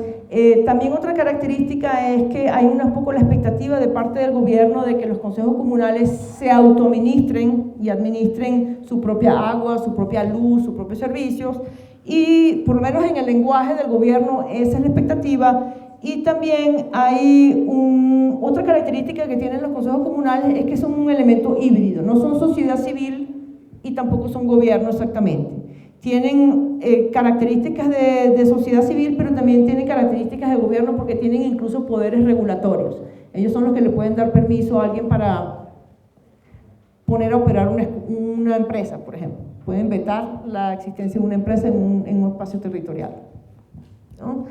Speaker 2: También otra característica es que hay un poco la expectativa de parte del gobierno de que los consejos comunales se autoadministren y administren su propia agua, su propia luz, sus propios servicios, y por lo menos en el lenguaje del gobierno esa es la expectativa. Y también hay otra característica que tienen los consejos comunales, es que son un elemento híbrido, no son sociedad civil y tampoco son gobierno exactamente. Tienen características de sociedad civil, pero también tienen características de gobierno, porque tienen incluso poderes regulatorios. Ellos son los que le pueden dar permiso a alguien para poner a operar una empresa, por ejemplo. Pueden vetar la existencia de una empresa en un espacio territorial, ¿no?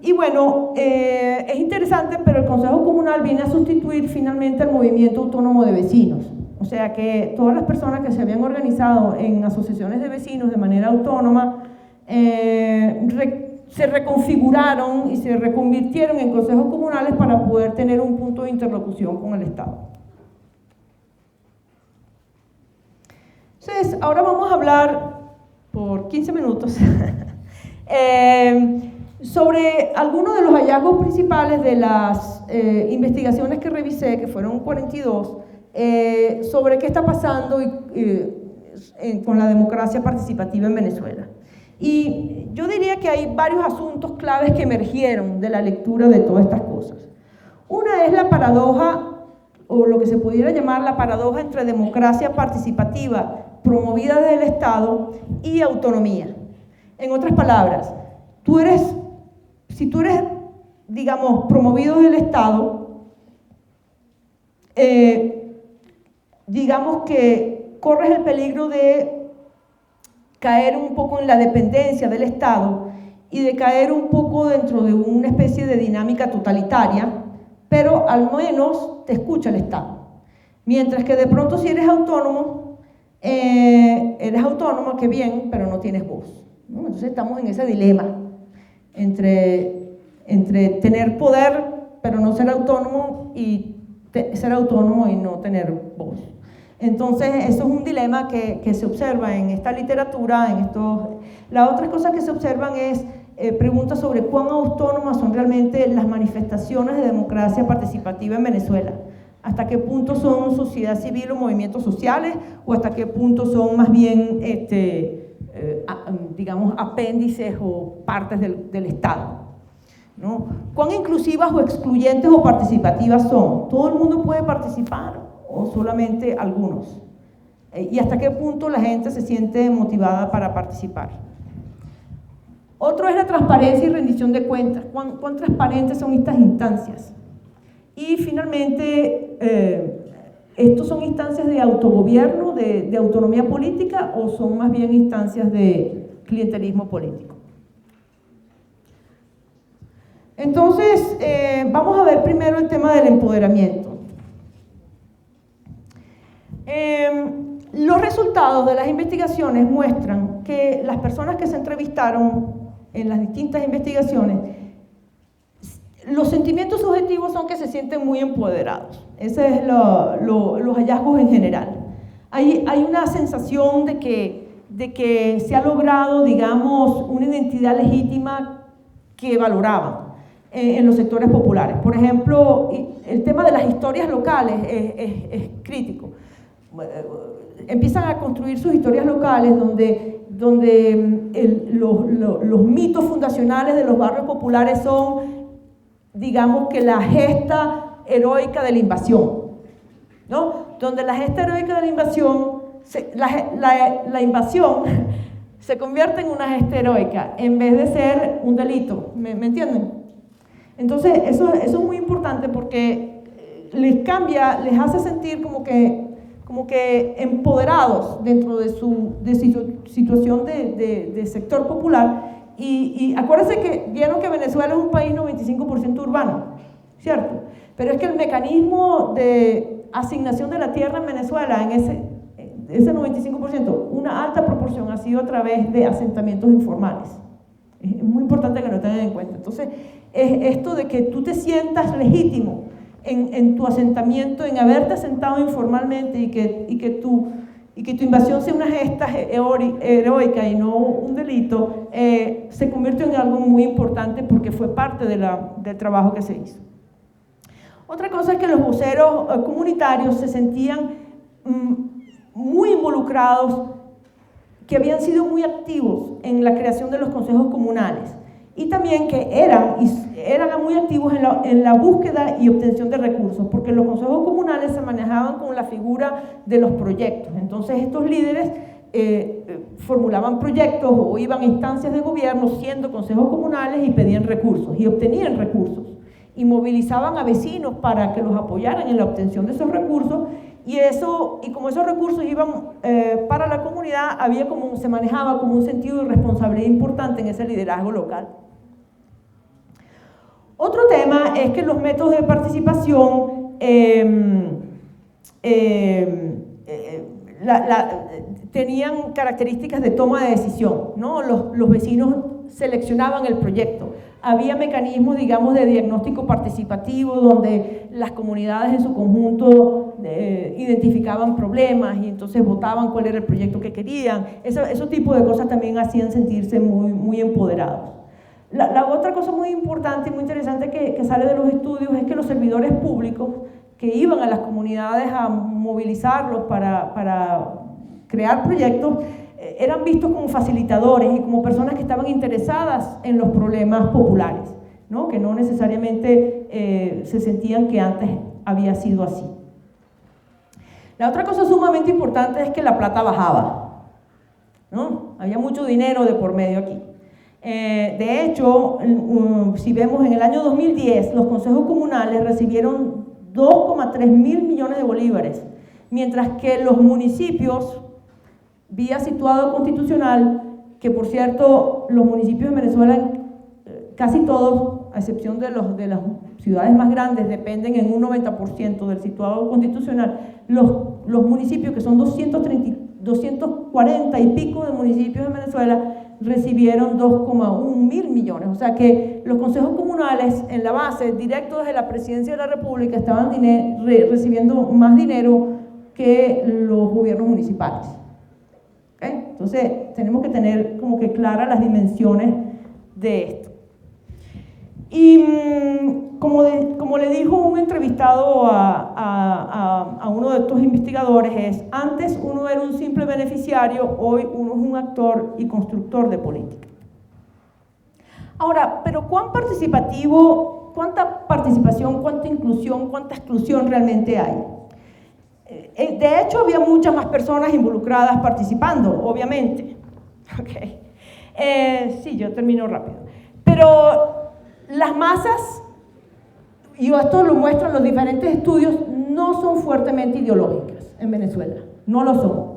Speaker 2: Y bueno, es interesante, pero el Consejo Comunal viene a sustituir finalmente al movimiento autónomo de vecinos. O sea que todas las personas que se habían organizado en asociaciones de vecinos de manera autónoma se reconfiguraron y se reconvirtieron en consejos comunales para poder tener un punto de interlocución con el Estado. Entonces, ahora vamos a hablar por 15 minutos sobre algunos de los hallazgos principales de las investigaciones que revisé, que fueron 42, sobre qué está pasando con la democracia participativa en Venezuela. Y yo diría que hay varios asuntos claves que emergieron de la lectura de todas estas cosas. Una es la paradoja, o lo que se pudiera llamar la paradoja entre democracia participativa promovida desde el Estado y autonomía. En otras palabras, si tú eres, digamos, promovido desde el Estado, digamos que corres el peligro de caer un poco en la dependencia del Estado y de caer un poco dentro de una especie de dinámica totalitaria, pero al menos te escucha el Estado. Mientras que de pronto, si eres autónomo, qué bien, pero no tienes voz, ¿no? Entonces estamos en ese dilema entre tener poder pero no ser autónomo, y ser autónomo y no tener voz. Entonces, eso es un dilema que se observa en esta literatura, La otra cosa que se observan es preguntas sobre cuán autónomas son realmente las manifestaciones de democracia participativa en Venezuela. ¿Hasta qué punto son sociedad civil o movimientos sociales? ¿O hasta qué punto son más bien, digamos, apéndices o partes del Estado? ¿No? ¿Cuán inclusivas o excluyentes o participativas son? ¿Todo el mundo puede participar o solamente algunos? ¿Y hasta qué punto la gente se siente motivada para participar? Otro es la transparencia y rendición de cuentas. ¿Cuán transparentes son estas instancias? Y finalmente, ¿estos son instancias de autogobierno, de autonomía política, o son más bien instancias de clientelismo político? Entonces, vamos a ver primero el tema del empoderamiento. Los resultados de las investigaciones muestran que las personas que se entrevistaron en las distintas investigaciones, los sentimientos subjetivos son que se sienten muy empoderados. Esos son los hallazgos en general. Hay una sensación de que se ha logrado, digamos, una identidad legítima que valoraban en los sectores populares. Por ejemplo, el tema de las historias locales es crítico. Empiezan a construir sus historias locales donde los mitos fundacionales de los barrios populares son, digamos, que la gesta heroica de la invasión, ¿no? Donde la gesta heroica de la invasión, la invasión se convierte en una gesta heroica en vez de ser un delito. ¿Me entienden? Entonces, eso es muy importante porque les cambia, les hace sentir como que empoderados dentro de su situación de sector popular. Y acuérdense que vieron que Venezuela es un país 95% urbano, ¿cierto? Pero es que el mecanismo de asignación de la tierra en Venezuela, en ese 95%, una alta proporción ha sido a través de asentamientos informales. Es muy importante que lo tengan en cuenta. Entonces, es esto de que tú te sientas legítimo en tu asentamiento, en haberte asentado informalmente y que tu invasión sea una gesta heroica y no un delito, se convirtió en algo muy importante porque fue parte del trabajo que se hizo. Otra cosa es que los voceros comunitarios se sentían muy involucrados, que habían sido muy activos en la creación de los consejos comunales y también que eran muy activos en la búsqueda y obtención de recursos, porque los consejos comunales se manejaban con la figura de los proyectos. Entonces estos líderes formulaban proyectos o iban a instancias de gobierno siendo consejos comunales y pedían recursos y obtenían recursos y movilizaban a vecinos para que los apoyaran en la obtención de esos recursos. Y como esos recursos iban para la comunidad, se manejaba como un sentido de responsabilidad importante en ese liderazgo local. Otro tema es que los métodos de participación tenían características de toma de decisión, ¿no? Los vecinos seleccionaban el proyecto. Había mecanismos, digamos, de diagnóstico participativo donde las comunidades en su conjunto identificaban problemas y entonces votaban cuál era el proyecto que querían. Ese tipo de cosas también hacían sentirse muy, muy empoderados. La otra cosa muy importante y muy interesante que sale de los estudios es que los servidores públicos que iban a las comunidades a movilizarlos para crear proyectos eran vistos como facilitadores y como personas que estaban interesadas en los problemas populares, ¿no? Que no necesariamente se sentían que antes había sido así. La otra cosa sumamente importante es que la plata bajaba, ¿no? Había mucho dinero de por medio aquí. De hecho, si vemos en el año 2010, los consejos comunales recibieron 2,3 mil millones de bolívares, mientras que los municipios, vía situado constitucional, que por cierto, los municipios de Venezuela, casi todos, a excepción de las ciudades más grandes, dependen en un 90% del situado constitucional. Los municipios, que son 240 y pico de municipios de Venezuela, recibieron 2,1 mil millones. O sea que los consejos comunales, en la base, directo desde la Presidencia de la República, estaban recibiendo más dinero que los gobiernos municipales. ¿Okay? Entonces, tenemos que tener como que claras las dimensiones de esto. Y como le dijo un entrevistado a uno de estos investigadores, antes uno era un simple beneficiario, hoy uno es un actor y constructor de política. Ahora, pero ¿cuánta participación, cuánta inclusión, cuánta exclusión realmente hay? De hecho, había muchas más personas involucradas participando, obviamente. Okay. Sí, yo termino rápido. Pero las masas, y esto lo muestran los diferentes estudios, no son fuertemente ideológicas en Venezuela, no lo son.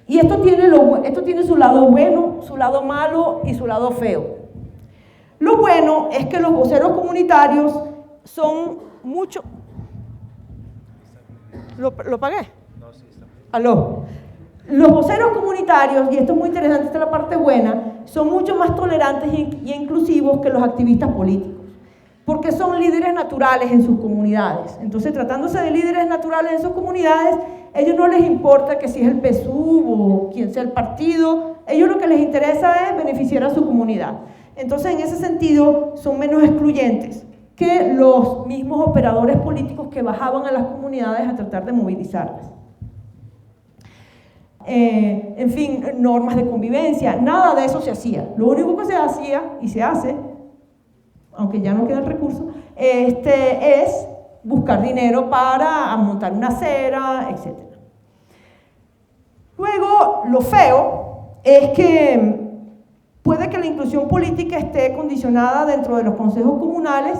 Speaker 2: Y esto tiene su lado bueno, su lado malo y su lado feo. Lo bueno es que los voceros comunitarios son mucho... ¿Lo pagué? No, sí está. Aló. Los voceros comunitarios, y esto es muy interesante, esta es la parte buena, son mucho más tolerantes y inclusivos que los activistas políticos, porque son líderes naturales en sus comunidades. Entonces, tratándose de líderes naturales en sus comunidades, a ellos no les importa que si es el PSUV o quien sea el partido, a ellos lo que les interesa es beneficiar a su comunidad. Entonces, en ese sentido, son menos excluyentes que los mismos operadores políticos que bajaban a las comunidades a tratar de movilizarlas. En fin, normas de convivencia, nada de eso se hacía. Lo único que se hacía y se hace, aunque ya no queda el recurso, es buscar dinero para montar una acera, etc. Luego, lo feo es que puede que la inclusión política esté condicionada dentro de los consejos comunales,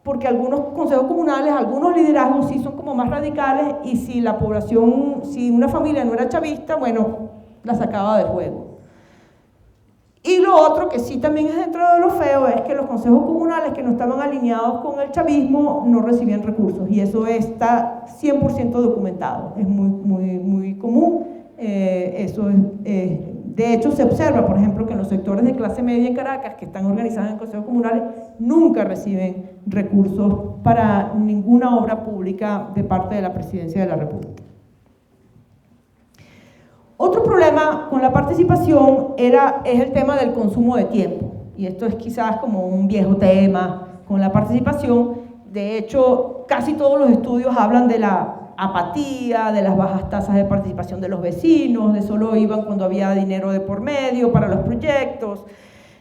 Speaker 2: porque algunos consejos comunales, algunos liderazgos sí son como más radicales, y si la población, si una familia no era chavista, bueno, la sacaba del juego. Y lo otro que sí también es dentro de lo feo es que los consejos comunales que no estaban alineados con el chavismo no recibían recursos, y eso está 100% documentado, es muy común. Eso de hecho se observa, por ejemplo, que en los sectores de clase media en Caracas que están organizados en consejos comunales nunca reciben recursos para ninguna obra pública de parte de la Presidencia de la República. Otro problema con la participación es el tema del consumo de tiempo, y esto es quizás como un viejo tema con la participación. De hecho, casi todos los estudios hablan de la apatía, de las bajas tasas de participación de los vecinos, de solo iban cuando había dinero de por medio para los proyectos.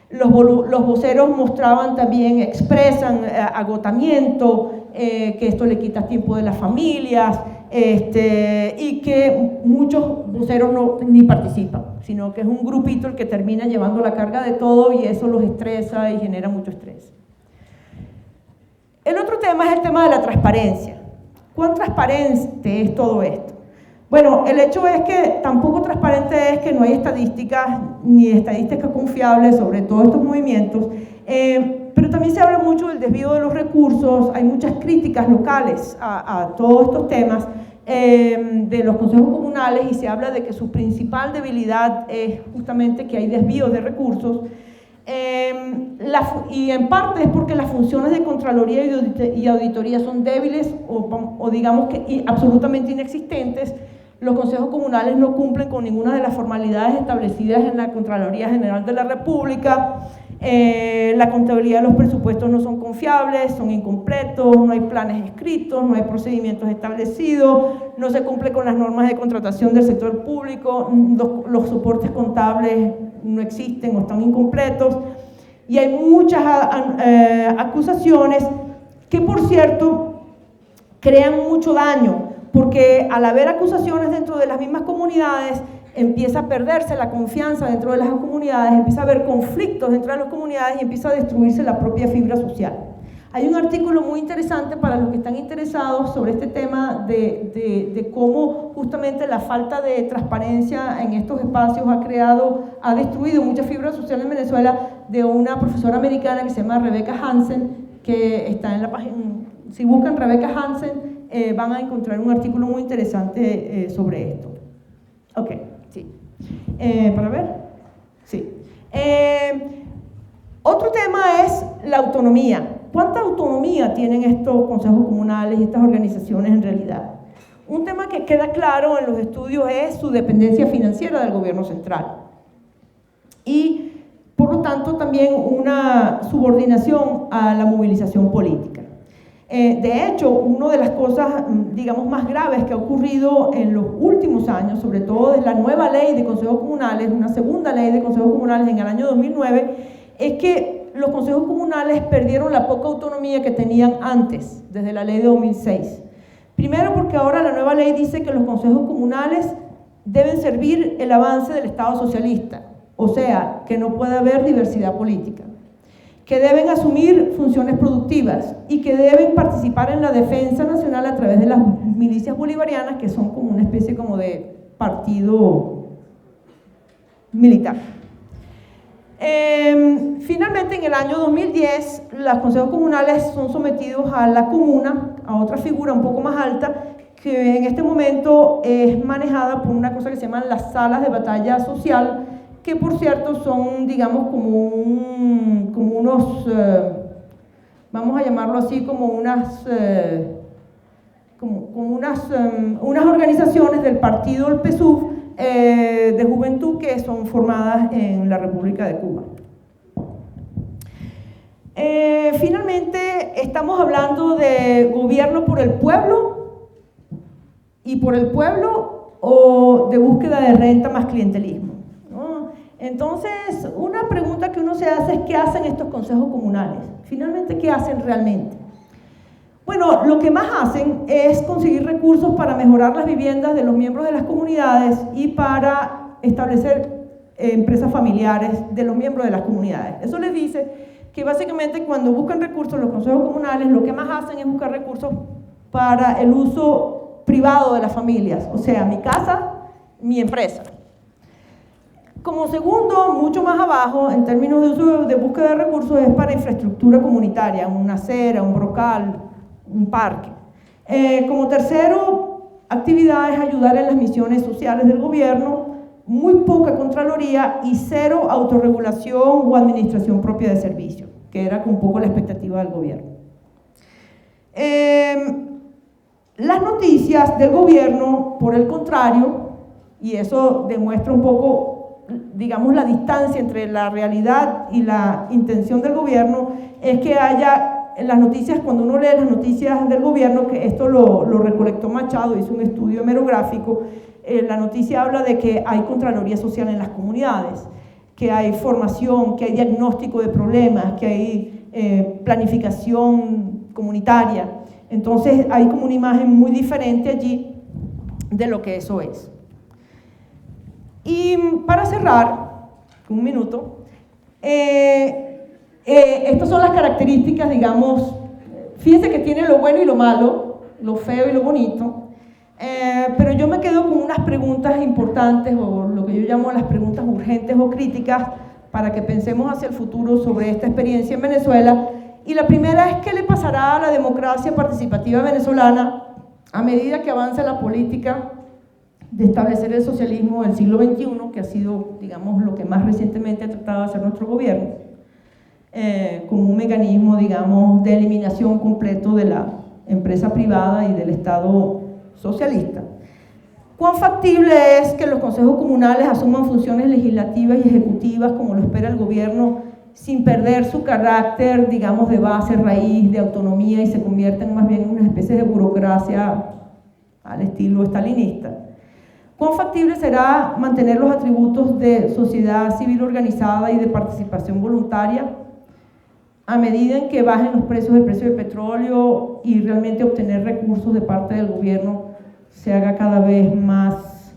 Speaker 2: Los voceros mostraban también, expresan agotamiento, que esto le quita tiempo de las familias, y que muchos voceros ni participan, sino que es un grupito el que termina llevando la carga de todo, y eso los estresa y genera mucho estrés. El otro tema es el tema de la transparencia. ¿Cuán transparente es todo esto? Bueno, el hecho es que tampoco transparente es que no hay estadísticas, ni estadísticas confiables sobre todos estos movimientos, pero también se habla mucho del desvío de los recursos. Hay muchas críticas locales a todos estos temas de los consejos comunales, y se habla de que su principal debilidad es justamente que hay desvíos de recursos, y en parte es porque las funciones de Contraloría y Auditoría son débiles o digamos que absolutamente inexistentes. Los consejos comunales no cumplen con ninguna de las formalidades establecidas en la Contraloría General de la República. La contabilidad de los presupuestos no son confiables, son incompletos, no hay planes escritos, no hay procedimientos establecidos, no se cumple con las normas de contratación del sector público, los soportes contables no existen o están incompletos, y hay muchas acusaciones que, por cierto, crean mucho daño, porque al haber acusaciones dentro de las mismas comunidades, empieza a perderse la confianza dentro de las comunidades, empieza a haber conflictos dentro de las comunidades y empieza a destruirse la propia fibra social. Hay un artículo muy interesante para los que están interesados sobre este tema de cómo justamente la falta de transparencia en estos espacios ha destruido mucha fibra social en Venezuela, de una profesora americana que se llama Rebecca Hansen, que está en la página. Si buscan Rebecca Hansen, van a encontrar un artículo muy interesante sobre esto. Ok, sí. ¿Para ver? Sí. Otro tema es la autonomía. ¿Cuánta autonomía tienen estos consejos comunales y estas organizaciones en realidad? Un tema que queda claro en los estudios es su dependencia financiera del gobierno central, y por lo tanto también una subordinación a la movilización política. De hecho, una de las cosas, digamos, más graves que ha ocurrido en los últimos años, sobre todo desde la nueva ley de consejos comunales, una segunda ley de consejos comunales en el año 2009, es que los consejos comunales perdieron la poca autonomía que tenían antes, desde la ley de 2006. Primero porque ahora la nueva ley dice que los consejos comunales deben servir el avance del Estado socialista, o sea, que no puede haber diversidad política, que deben asumir funciones productivas y que deben participar en la defensa nacional a través de las milicias bolivarianas, que son como una especie como de partido militar. Finalmente, en el año 2010, los consejos comunales son sometidos a la comuna, a otra figura un poco más alta, que en este momento es manejada por una cosa que se llaman las salas de batalla social, que por cierto son, digamos, como unos, vamos a llamarlo así, como unas organizaciones del partido, el PSUV, de juventud, que son formadas en la República de Cuba. Finalmente, estamos hablando de gobierno por el pueblo y por el pueblo, o de búsqueda de renta más clientelismo, ¿no? Entonces, una pregunta que uno se hace es: ¿qué hacen estos consejos comunales? Finalmente, ¿qué hacen realmente? Bueno, lo que más hacen es conseguir recursos para mejorar las viviendas de los miembros de las comunidades y para establecer empresas familiares de los miembros de las comunidades. Eso les dice que básicamente cuando buscan recursos los consejos comunales, lo que más hacen es buscar recursos para el uso privado de las familias, o sea, mi casa, mi empresa. Como segundo, mucho más abajo, en términos de uso de búsqueda de recursos, es para infraestructura comunitaria, una acera, un brocal, un parque. Como tercero, actividad es ayudar en las misiones sociales del gobierno, muy poca contraloría y cero autorregulación o administración propia de servicios, que era un poco la expectativa del gobierno. Las noticias del gobierno, por el contrario, y eso demuestra un poco, digamos, la distancia entre la realidad y la intención del gobierno, es que haya en las noticias, cuando uno lee las noticias del gobierno, que esto lo recolectó Machado, hizo un estudio hemerográfico, la noticia habla de que hay contraloría social en las comunidades, que hay formación, que hay diagnóstico de problemas, que hay planificación comunitaria. Entonces hay como una imagen muy diferente allí de lo que eso es. Y para cerrar, un minuto, estas son las características, digamos, fíjense que tiene lo bueno y lo malo, lo feo y lo bonito, pero yo me quedo con unas preguntas importantes, o lo que yo llamo las preguntas urgentes o críticas, para que pensemos hacia el futuro sobre esta experiencia en Venezuela. Y la primera es: ¿qué le pasará a la democracia participativa venezolana a medida que avance la política de establecer el socialismo del siglo XXI, que ha sido, digamos, lo que más recientemente ha tratado de hacer nuestro gobierno? Como un mecanismo, digamos, de eliminación completo de la empresa privada y del Estado socialista. ¿Cuán factible es que los consejos comunales asuman funciones legislativas y ejecutivas como lo espera el gobierno, sin perder su carácter, digamos, de base, raíz, de autonomía, y se conviertan más bien en una especie de burocracia al estilo estalinista? ¿Cuán factible será mantener los atributos de sociedad civil organizada y de participación voluntaria a medida en que bajen los precios del precio del petróleo y realmente obtener recursos de parte del gobierno se haga cada vez más,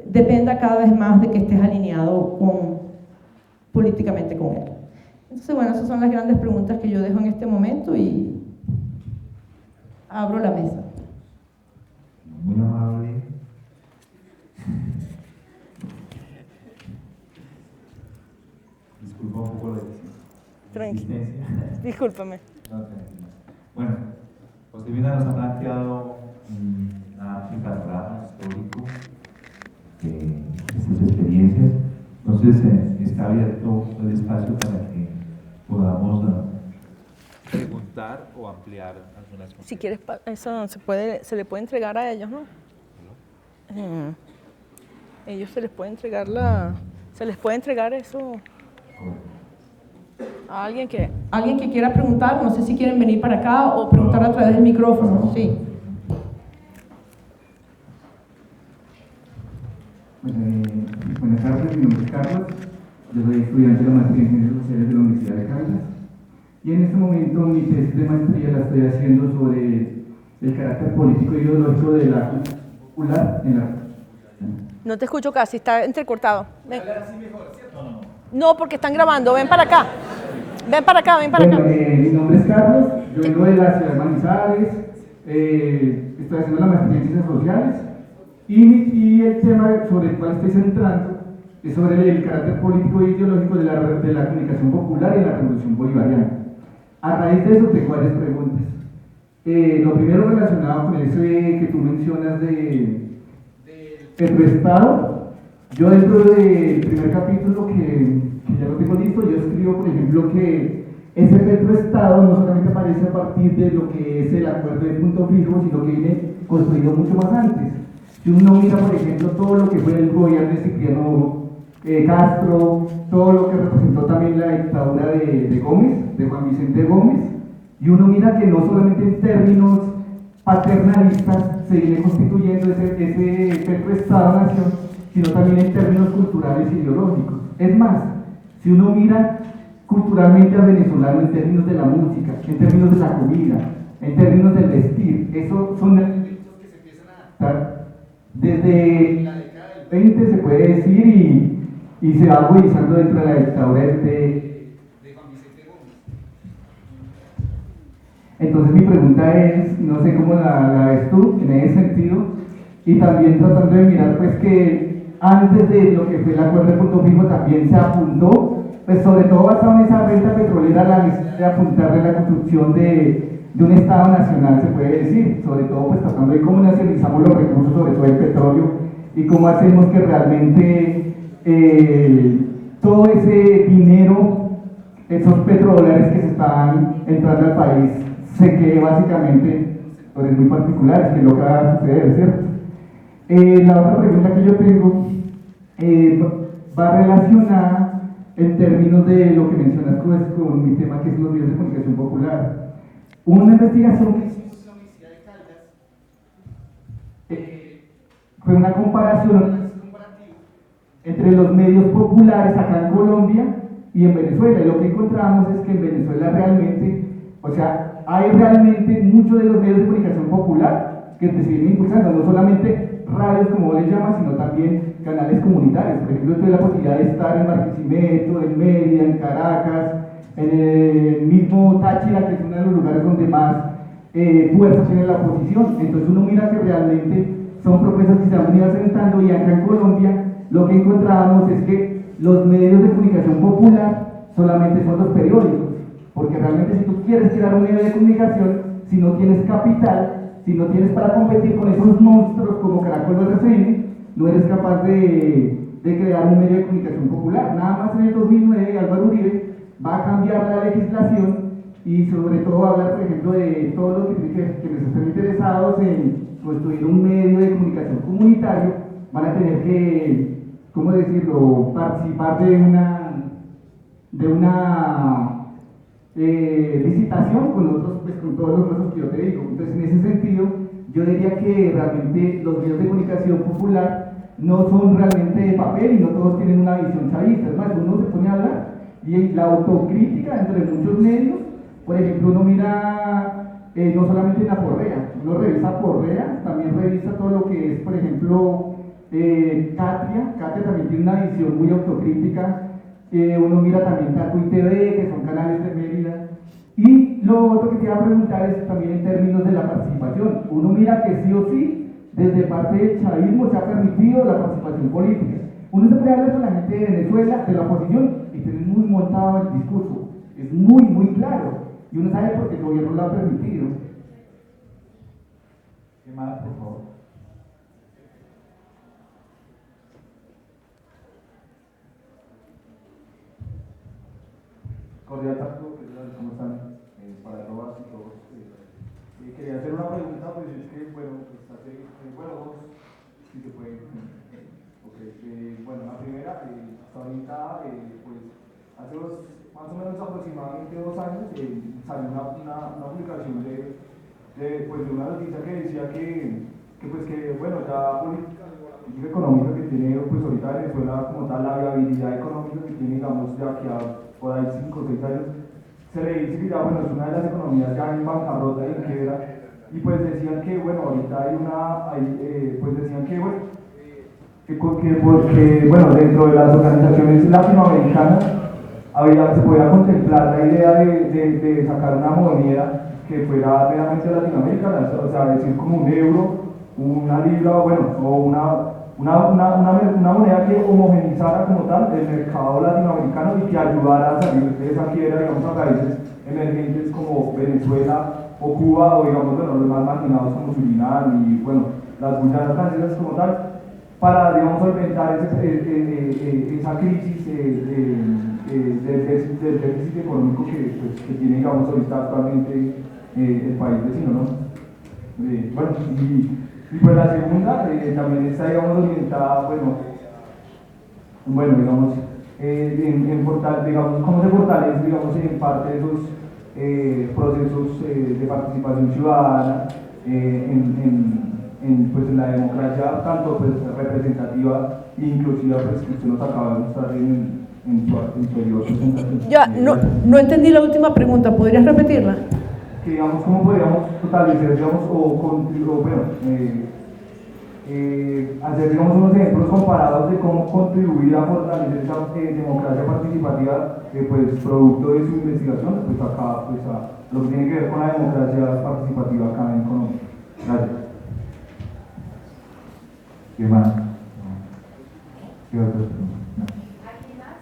Speaker 2: dependa cada vez más de que estés alineado políticamente con él? Entonces, bueno, esas son las grandes preguntas que yo dejo en este momento y abro la mesa.
Speaker 1: Muy amable. Disculpa un poco la insistencia.
Speaker 2: Discúlpame.
Speaker 1: No, tranquilo. Bueno, Josefina nos ha planteado un amplio panorama histórico de estas experiencias. Entonces, está abierto el espacio para que podamos preguntar o ampliar algunas cosas.
Speaker 2: Si quieres, eso se le puede entregar a ellos, ¿no? Ellos se les puede entregar eso a alguien que quiera preguntar. No sé si quieren venir para acá o preguntar a través del micrófono. Sí.
Speaker 3: Buenas tardes, mi nombre es Carlos, yo soy estudiante de la maestría en Ciencias Sociales de la Universidad de Caldas, y en este momento mi tesis de maestría la estoy haciendo sobre el carácter político e ideológico de la popular en la
Speaker 2: No te escucho casi, está entrecortado. Ven. No, porque están grabando. Ven para acá. Ven para acá, ven para acá.
Speaker 3: Mi nombre es Carlos, yo vengo de la ciudad de Manizales, estoy haciendo la maestría en Ciencias Sociales y el tema sobre el cual estoy centrando es sobre el carácter político e ideológico de la comunicación popular y la revolución bolivariana. A raíz de eso tengo varias preguntas. Lo primero relacionado con ese que tú mencionas de Petroestado, yo dentro del primer capítulo que ya lo tengo listo, yo escribo, por ejemplo, que ese Petroestado no solamente aparece a partir de lo que es el acuerdo de punto fijo, sino que viene construido mucho más antes. Si uno mira, por ejemplo, todo lo que fue el gobierno de Cipriano Castro, todo lo que representó también la dictadura de Gómez, de Juan Vicente Gómez, y uno mira que no solamente en términos paternalistas se viene constituyendo ese Petroestado-nación, sino también en términos culturales y ideológicos. Es más, si uno mira culturalmente al venezolano en términos de la música, en términos de la comida, en términos del vestir, esos son elementos que se empiezan a adaptar desde la década del 20, se puede decir, y se va agudizando dentro de la dictadura de Juan Vicente Gómez. Entonces mi pregunta es, no sé cómo la ves tú en ese sentido, y también tratando de mirar pues que antes de lo que fue el acuerdo de punto fijo también se apuntó, pues sobre todo basado en esa renta petrolera, la necesidad de apuntarle la construcción de un Estado nacional, se puede decir, sobre todo pues tratando de cómo nacionalizamos los recursos, sobre todo el petróleo, y cómo hacemos que realmente todo ese dinero, esos petrodólares que se están entrando al país, se quede básicamente en sectores muy particulares, que es lo que va a suceder, ¿cierto? La otra pregunta que yo tengo va relacionada en términos de lo que mencionas con mi tema, que es los medios de comunicación popular. Una investigación que hicimos en la Universidad de Caldas fue una comparación entre los medios populares acá en Colombia y en Venezuela, y lo que encontramos es que en Venezuela realmente, o sea, hay realmente muchos de los medios de comunicación popular que se siguen impulsando, no solamente radios como vos les llamas, sino también canales comunitarios. Por ejemplo, tuve la posibilidad de estar en Barquisimeto, en Mérida, en Caracas, en el mismo Táchira, que es uno de los lugares donde más fuerza tiene la oposición. Entonces uno mira que realmente son propuestas que se han venido asentando, y acá en Colombia lo que encontrábamos es que los medios de comunicación popular solamente son los periódicos, porque realmente si tú quieres crear un medio de comunicación, si no tienes capital, si no tienes para competir con esos monstruos como Caracol o RCN, no eres capaz de crear un medio de comunicación popular. Nada más en el 2009 Álvaro Uribe va a cambiar la legislación y sobre todo va a hablar, por ejemplo, de todo lo que quienes estén interesados en construir un medio de comunicación comunitario van a tener que, ¿cómo decirlo?, participar de una licitación con otros, pues con todos los casos que yo te digo. Entonces, en ese sentido, yo diría que realmente los medios de comunicación popular no son realmente de papel y no todos tienen una visión chavista. Es más, uno se pone a hablar y la autocrítica entre muchos medios, por ejemplo, uno mira no solamente en la Porrea, uno revisa Porrea, también revisa todo lo que es, por ejemplo, Katria también tiene una visión muy autocrítica. Uno mira también Tacuy TV, que son canales de Mérida. Y lo otro que te iba a preguntar es también en términos de la participación. Uno mira que sí o sí, desde parte del chavismo se ha permitido la participación política. Uno se puede hablar con la gente de Venezuela, de la oposición, y tiene muy montado el discurso. Es muy, muy claro. Y uno sabe por qué el gobierno lo ha permitido.
Speaker 1: ¿Qué más, por favor? Cordial saludo, ¿cómo están? Para todas y todos. Quería hacer una pregunta, pues es que, bueno, pues dos, si se puede. Bueno, la primera, hasta ahorita, pues hace más o menos aproximadamente 2 años, salió una publicación de una noticia que decía que bueno, ya política económica que tiene pues ahorita Venezuela como tal, la viabilidad económica que tiene, digamos, ya que por ahí 5 o 6 años, se le dice que ya, bueno, es una de las economías ya en bancarrota y en quiebra, y pues decían que, bueno, ahorita pues decían que, bueno,
Speaker 3: porque, bueno, dentro de las organizaciones latinoamericanas se podía contemplar la idea de sacar una moneda que fuera meramente latinoamericana, o sea, decir como un euro, una libra, bueno, o una moneda que homogenizara como tal el mercado latinoamericano y que ayudara a salir de esa quiebra, digamos, a países emergentes como Venezuela o Cuba, o digamos, bueno, los más marginados como Surinam y, bueno, las Guyanas francesas como tal, para, digamos, solventar esa crisis del déficit económico que tiene, digamos, ahorita actualmente el país vecino, ¿no? Bueno, y pues la segunda también está, digamos, orientada, bueno, digamos, digamos, cómo se fortalece, digamos, en parte esos procesos de participación ciudadana pues, en la democracia, tanto pues, representativa e inclusiva, pues, que usted nos acaba de mostrar en su anterior presentación.
Speaker 2: Ya, no entendí la última pregunta, ¿podrías repetirla?
Speaker 3: Que, digamos, cómo podríamos fortalecer, digamos, hacer, digamos, unos ejemplos comparados de cómo contribuir a fortalecer esa democracia participativa, pues, producto de su investigación, pues, acá, pues, a lo que tiene que ver con la democracia participativa acá en Colombia. Gracias.
Speaker 1: ¿Qué más? ¿Qué otras preguntas? No.
Speaker 4: ¿Alguien más?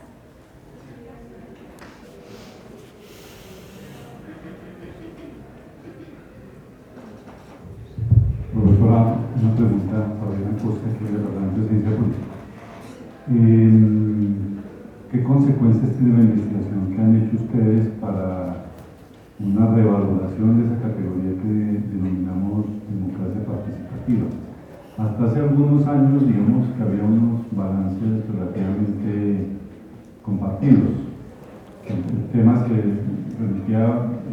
Speaker 5: Profesora, una pregunta para una cosa que es de ciencia política. ¿Qué consecuencias tiene la investigación que han hecho ustedes para una revaloración de esa categoría que denominamos democracia participativa? Hasta hace algunos años, digamos que había unos balances relativamente compartidos. Temas que remitía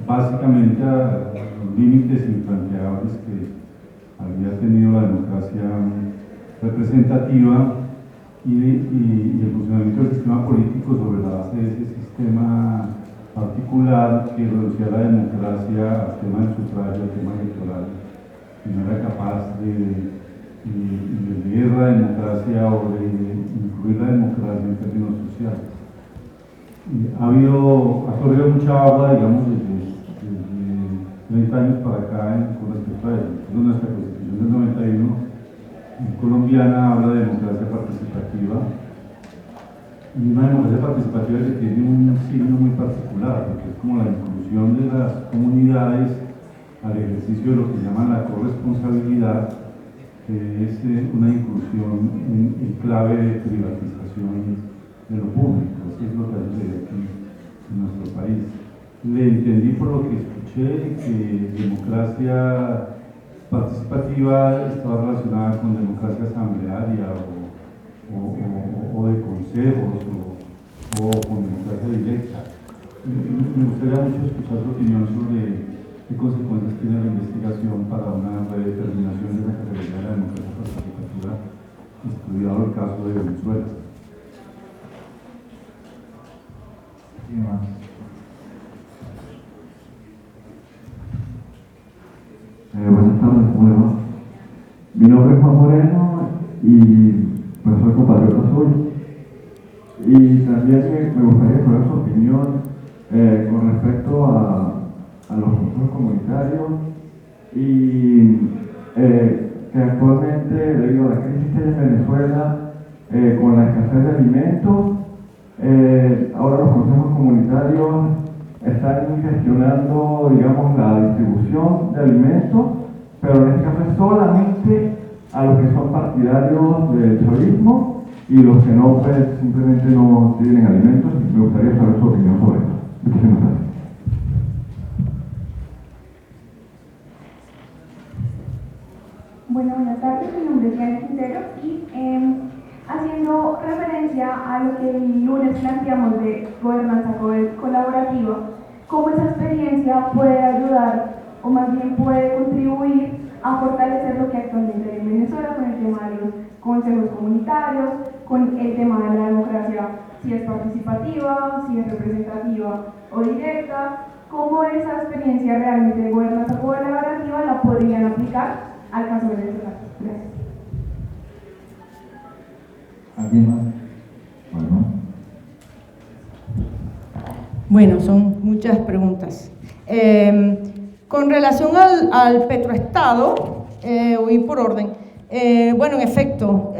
Speaker 5: básicamente a los límites infranqueables que había tenido la democracia representativa y el funcionamiento del sistema político sobre la base de ese sistema particular que reducía la democracia al tema del sufragio, al tema electoral, y no era capaz de leer la democracia o de incluir la democracia en términos sociales. Ha corrido mucha agua, digamos, desde 30 años para acá con respecto a eso. Nuestra Constitución del 91 colombiana habla de democracia participativa, y una democracia participativa que tiene un signo muy particular, porque es como la inclusión de las comunidades al ejercicio de lo que llaman la corresponsabilidad, que es una inclusión en clave de privatización de lo público. Eso es lo que ha sucedido aquí en nuestro país. Le entendí por lo que escuché que democracia participativa estaba relacionada con democracia asamblearia o de consejos o con democracia directa. Me gustaría mucho escuchar su opinión sobre qué consecuencias tiene la investigación para una redeterminación de la categoría de la democracia participativa, estudiado el caso de Venezuela.
Speaker 1: ¿Qué más?
Speaker 6: Buenas tardes, ¿cómo le va? Mi nombre es Juan Moreno y pues soy compatriota suyo. Y también me gustaría saber su opinión con respecto a los consejos comunitarios y que actualmente, debido a la crisis que hay en Venezuela, con la escasez de alimentos, ahora los consejos comunitarios están gestionando, digamos, la distribución de alimentos, pero en este caso es solamente a los que son partidarios del chavismo y los que no, pues simplemente no tienen alimentos. Me gustaría saber su opinión sobre eso. Muchísimas gracias.
Speaker 4: Bueno, buenas tardes, mi nombre es Diana Quintero y haciendo referencia a lo que el lunes planteamos de gobernanza colaborativa, cómo esa experiencia puede ayudar o más bien puede contribuir a fortalecer lo que actualmente hay en Venezuela con el tema de los consejos comunitarios, con el tema de la democracia, si es participativa, si es representativa o directa, cómo esa experiencia realmente de gobernanza colaborativa la podrían aplicar al caso venezolano. Gracias.
Speaker 6: ¿Alguien más?
Speaker 2: Bueno, son muchas preguntas. Con relación al petroestado, voy por orden. Bueno, en efecto,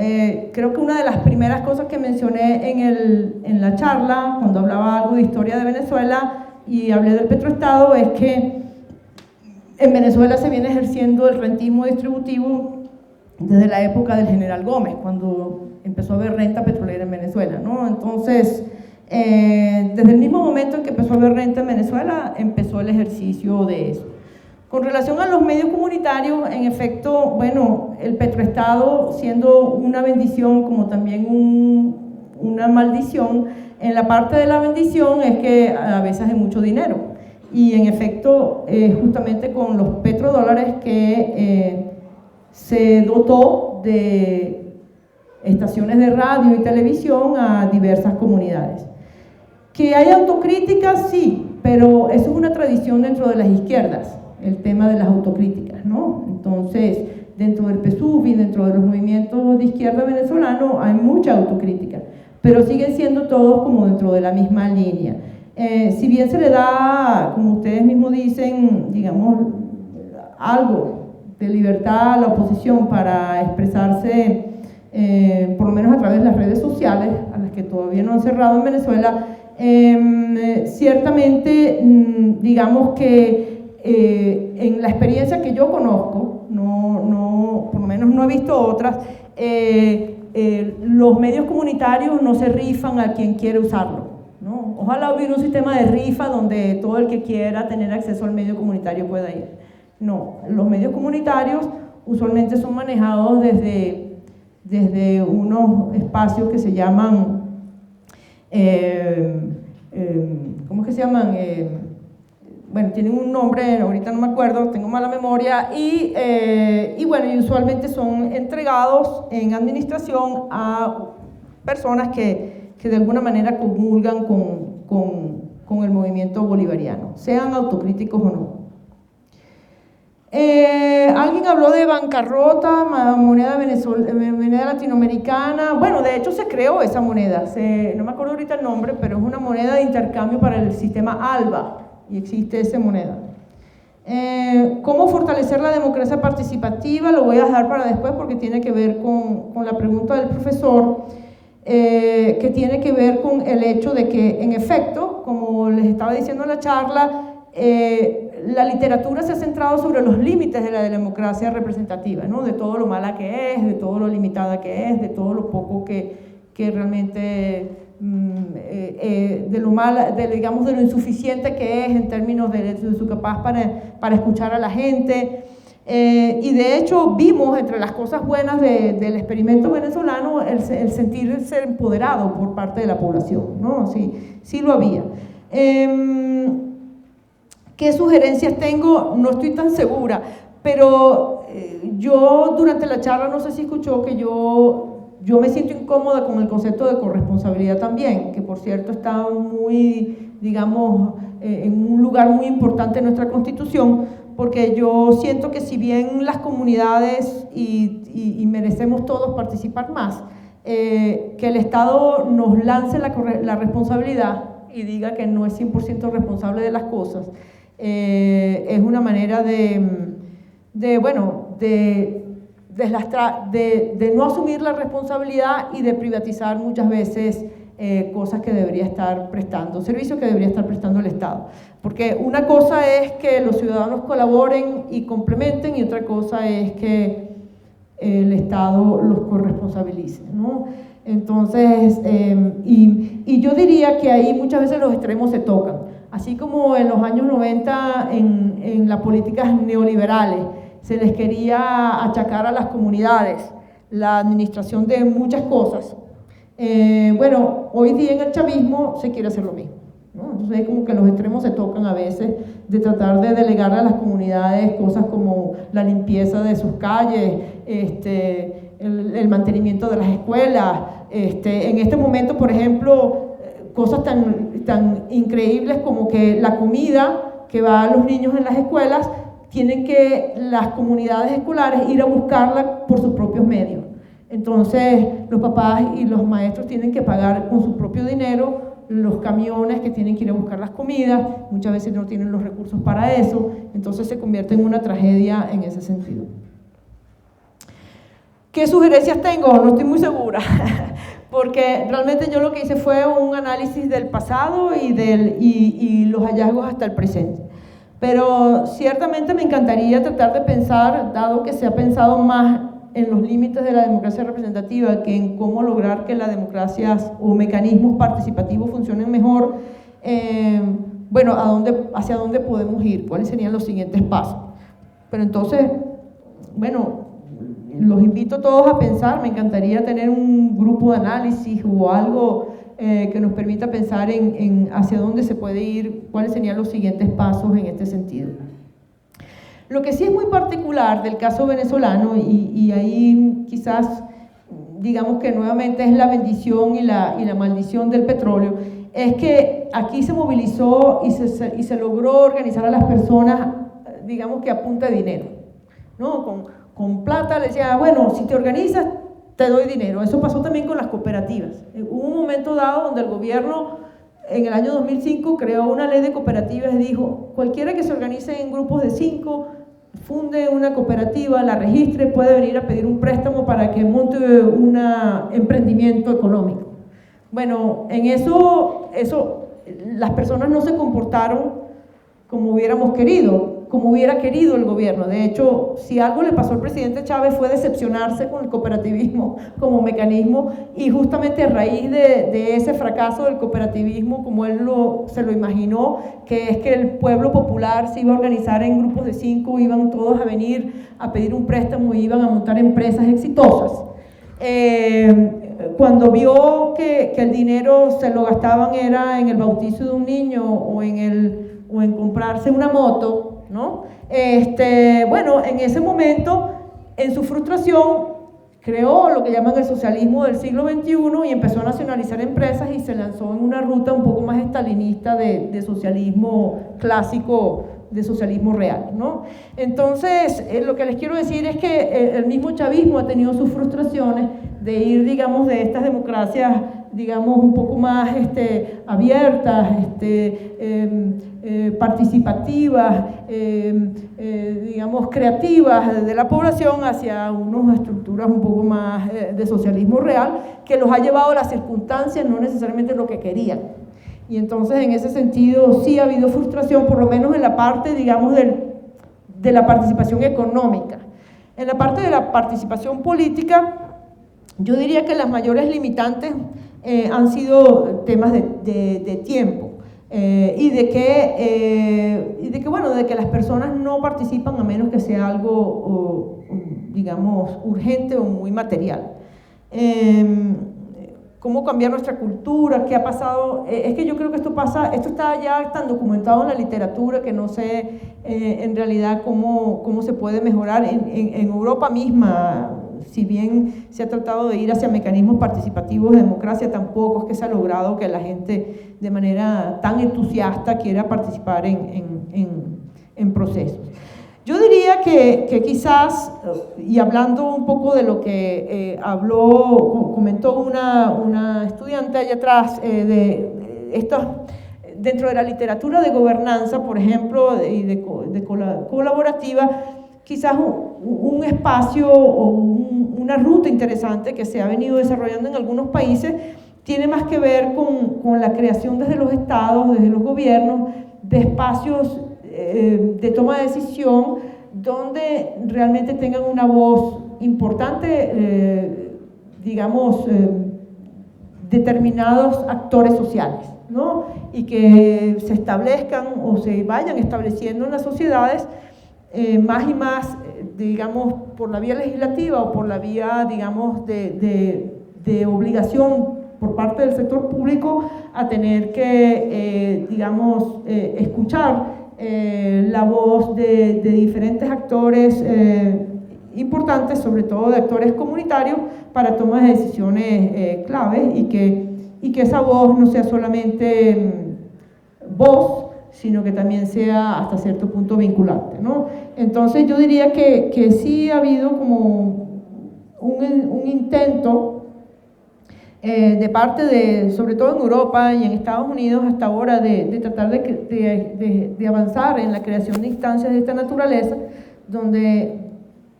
Speaker 2: creo que una de las primeras cosas que mencioné en la charla, cuando hablaba algo de historia de Venezuela y hablé del petroestado, es que en Venezuela se viene ejerciendo el rentismo distributivo desde la época del general Gómez, cuando empezó a haber renta petrolera en Venezuela, ¿no? Entonces, desde el mismo momento en que empezó a haber renta en Venezuela, empezó el ejercicio de eso. Con relación a los medios comunitarios, en efecto, bueno, el petroestado, siendo una bendición como también una maldición, en la parte de la bendición es que a veces hay mucho dinero. Y en efecto, justamente con los petrodólares que se dotó de estaciones de radio y televisión a diversas comunidades. ¿Que hay autocríticas? Sí, pero eso es una tradición dentro de las izquierdas, el tema de las autocríticas, ¿no? Entonces, dentro del PSUV y dentro de los movimientos de izquierda venezolanos hay mucha autocrítica, pero siguen siendo todos como dentro de la misma línea. Si bien se le da, como ustedes mismos dicen, digamos, algo de libertad a la oposición para expresarse, por lo menos a través de las redes sociales, a las que todavía no han cerrado en Venezuela, ciertamente, digamos que en la experiencia que yo conozco, por lo menos no he visto otras, los medios comunitarios no se rifan a quien quiere usarlo, ¿no? Ojalá hubiera un sistema de rifa donde todo el que quiera tener acceso al medio comunitario pueda ir. No, los medios comunitarios usualmente son manejados desde unos espacios que se llaman, ¿cómo es que se llaman? Bueno, tienen un nombre, ahorita no me acuerdo, tengo mala memoria, y bueno, y usualmente son entregados en administración a personas que de alguna manera comulgan con el movimiento bolivariano, sean autocríticos o no. Alguien habló de bancarrota, moneda latinoamericana. Bueno, de hecho se creó esa moneda, no me acuerdo ahorita el nombre, pero es una moneda de intercambio para el sistema ALBA y existe esa moneda. ¿Cómo fortalecer la democracia participativa? Lo voy a dejar para después porque tiene que ver con la pregunta del profesor, que tiene que ver con el hecho de que, en efecto, como les estaba diciendo en la charla, la literatura se ha centrado sobre los límites de la democracia representativa, ¿no? De todo lo mala que es, de todo lo limitada que es, de todo lo poco que realmente, de lo mal, digamos, de lo insuficiente que es en términos de su capaz para escuchar a la gente. Y de hecho vimos entre las cosas buenas del experimento venezolano el sentirse empoderado por parte de la población, ¿no? Sí lo había. ¿Qué sugerencias tengo? No estoy tan segura, pero yo durante la charla, no sé si escuchó que yo me siento incómoda con el concepto de corresponsabilidad también, que por cierto está muy, digamos, en un lugar muy importante en nuestra Constitución, porque yo siento que si bien las comunidades y merecemos todos participar más, que el Estado nos lance la responsabilidad y diga que no es 100% responsable de las cosas, es una manera de no asumir la responsabilidad y de privatizar muchas veces cosas que debería estar prestando, servicios que debería estar prestando el Estado. Porque una cosa es que los ciudadanos colaboren y complementen y otra cosa es que el Estado los corresponsabilice, ¿no? Entonces, y yo diría que ahí muchas veces los extremos se tocan. Así como en los años 90 en las políticas neoliberales se les quería achacar a las comunidades la administración de muchas cosas, bueno, hoy día en el chavismo se quiere hacer lo mismo, ¿no? Entonces es como que los extremos se tocan a veces de tratar de delegarle a las comunidades cosas como la limpieza de sus calles, el mantenimiento de las escuelas, en este momento, por ejemplo, cosas tan increíbles como que la comida que va a los niños en las escuelas, tienen que las comunidades escolares ir a buscarla por sus propios medios. Entonces los papás y los maestros tienen que pagar con su propio dinero los camiones que tienen que ir a buscar las comidas, muchas veces no tienen los recursos para eso, entonces se convierte en una tragedia en ese sentido. ¿Qué sugerencias tengo? No estoy muy segura, porque realmente yo lo que hice fue un análisis del pasado y los hallazgos hasta el presente. Pero ciertamente me encantaría tratar de pensar, dado que se ha pensado más en los límites de la democracia representativa que en cómo lograr que las democracias o mecanismos participativos funcionen mejor, bueno, hacia dónde podemos ir, cuáles serían los siguientes pasos. Pero entonces, bueno, los invito a todos a pensar, me encantaría tener un grupo de análisis o algo que nos permita pensar en hacia dónde se puede ir, cuáles serían los siguientes pasos en este sentido. Lo que sí es muy particular del caso venezolano, y ahí quizás digamos que nuevamente es la bendición y la maldición del petróleo, es que aquí se movilizó y se logró organizar a las personas, digamos que a punta de dinero, ¿no? Con plata le decía, bueno, si te organizas, te doy dinero. Eso pasó también con las cooperativas. Hubo un momento dado donde el gobierno, en el año 2005, creó una ley de cooperativas y dijo, cualquiera que se organice en grupos de 5, funde una cooperativa, la registre, puede venir a pedir un préstamo para que monte un emprendimiento económico. Bueno, en eso las personas no se comportaron como hubiéramos querido, como hubiera querido el gobierno. De hecho, si algo le pasó al presidente Chávez fue decepcionarse con el cooperativismo como mecanismo, y justamente a raíz de ese fracaso del cooperativismo, como él se lo imaginó, que es que el pueblo popular se iba a organizar en grupos de 5, iban todos a venir a pedir un préstamo y iban a montar empresas exitosas. Cuando vio que el dinero se lo gastaban era en el bautizo de un niño o en comprarse una moto, ¿no? Bueno, en ese momento, en su frustración, creó lo que llaman el socialismo del siglo XXI y empezó a nacionalizar empresas y se lanzó en una ruta un poco más estalinista de socialismo clásico, de socialismo real, ¿no? Entonces, lo que les quiero decir es que el mismo chavismo ha tenido sus frustraciones de ir, digamos, de estas democracias, digamos, un poco más abiertas, participativas, digamos, creativas de la población hacia unas estructuras un poco más de socialismo real, que los ha llevado a las circunstancias, no necesariamente lo que querían. Y entonces, en ese sentido, sí ha habido frustración, por lo menos en la parte, digamos, de la participación económica. En la parte de la participación política, yo diría que las mayores limitantes han sido temas de tiempo y de que las personas no participan a menos que sea algo, digamos, urgente o muy material. ¿Cómo cambiar nuestra cultura? ¿Qué ha pasado? Es que yo creo que esto está ya tan documentado en la literatura que no sé en realidad cómo se puede mejorar. En Europa misma, si bien se ha tratado de ir hacia mecanismos participativos de democracia, tampoco es que se ha logrado que la gente de manera tan entusiasta quiera participar en procesos. Yo diría que quizás, y hablando un poco de lo que comentó una estudiante allá atrás, dentro de la literatura de gobernanza, por ejemplo, y de colaborativa, quizás un espacio o una ruta interesante que se ha venido desarrollando en algunos países tiene más que ver con la creación desde los estados, desde los gobiernos, de espacios de toma de decisión donde realmente tengan una voz importante, digamos, determinados actores sociales, ¿no? Y que se establezcan o se vayan estableciendo en las sociedades más y más, digamos, por la vía legislativa o por la vía, digamos, de obligación por parte del sector público a tener que, digamos, escuchar la voz de diferentes actores importantes, sobre todo de actores comunitarios, para tomar decisiones claves y que esa voz no sea solamente voz, sino que también sea hasta cierto punto vinculante, ¿no? Entonces yo diría que sí ha habido como un intento de parte de, sobre todo en Europa y en Estados Unidos hasta ahora, de tratar de avanzar en la creación de instancias de esta naturaleza, donde,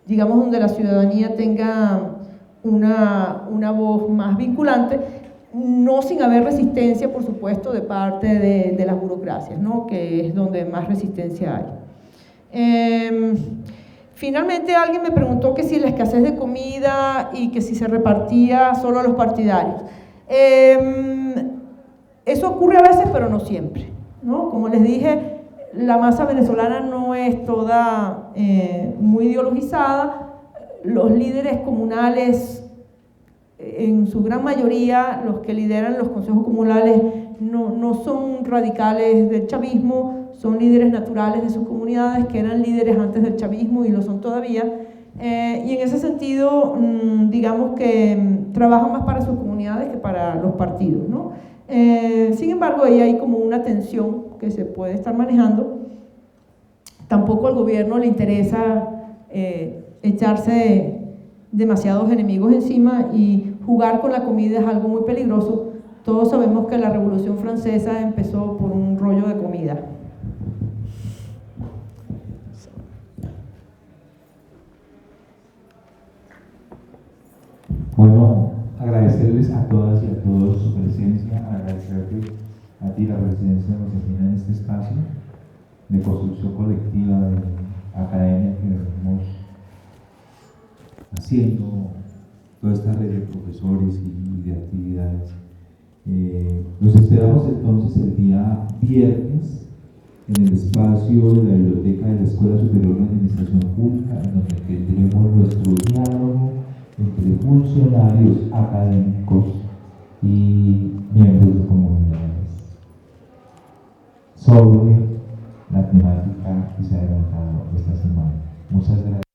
Speaker 2: digamos, donde la ciudadanía tenga una voz más vinculante, no sin haber resistencia, por supuesto, de parte de las burocracias, ¿no? Que es donde más resistencia hay. Finalmente alguien me preguntó que si la escasez de comida y que si se repartía solo a los partidarios. Eso ocurre a veces, pero no siempre, ¿no? Como les dije, la masa venezolana no es toda muy ideologizada. Los líderes comunales, en su gran mayoría, los que lideran los consejos comunales, no son radicales del chavismo, son líderes naturales de sus comunidades, que eran líderes antes del chavismo y lo son todavía, y en ese sentido, digamos que trabajan más para sus comunidades que para los partidos, ¿no? Sin embargo, ahí hay como una tensión que se puede estar manejando. Tampoco al gobierno le interesa echarse demasiados enemigos encima, y jugar con la comida es algo muy peligroso. Todos sabemos que la Revolución Francesa empezó por un rollo de comida.
Speaker 7: Bueno, agradecerles a todas y a todos su presencia, agradecerte a ti la presencia de Josefina en este espacio de construcción colectiva de academia que venimos haciendo, toda esta red de profesores y de actividades. Nos esperamos entonces el día viernes en el espacio de la biblioteca de la Escuela Superior de Administración Pública, en donde tendremos nuestro diálogo entre funcionarios académicos y miembros de comunidades sobre la temática que se ha adelantado esta semana. Muchas gracias.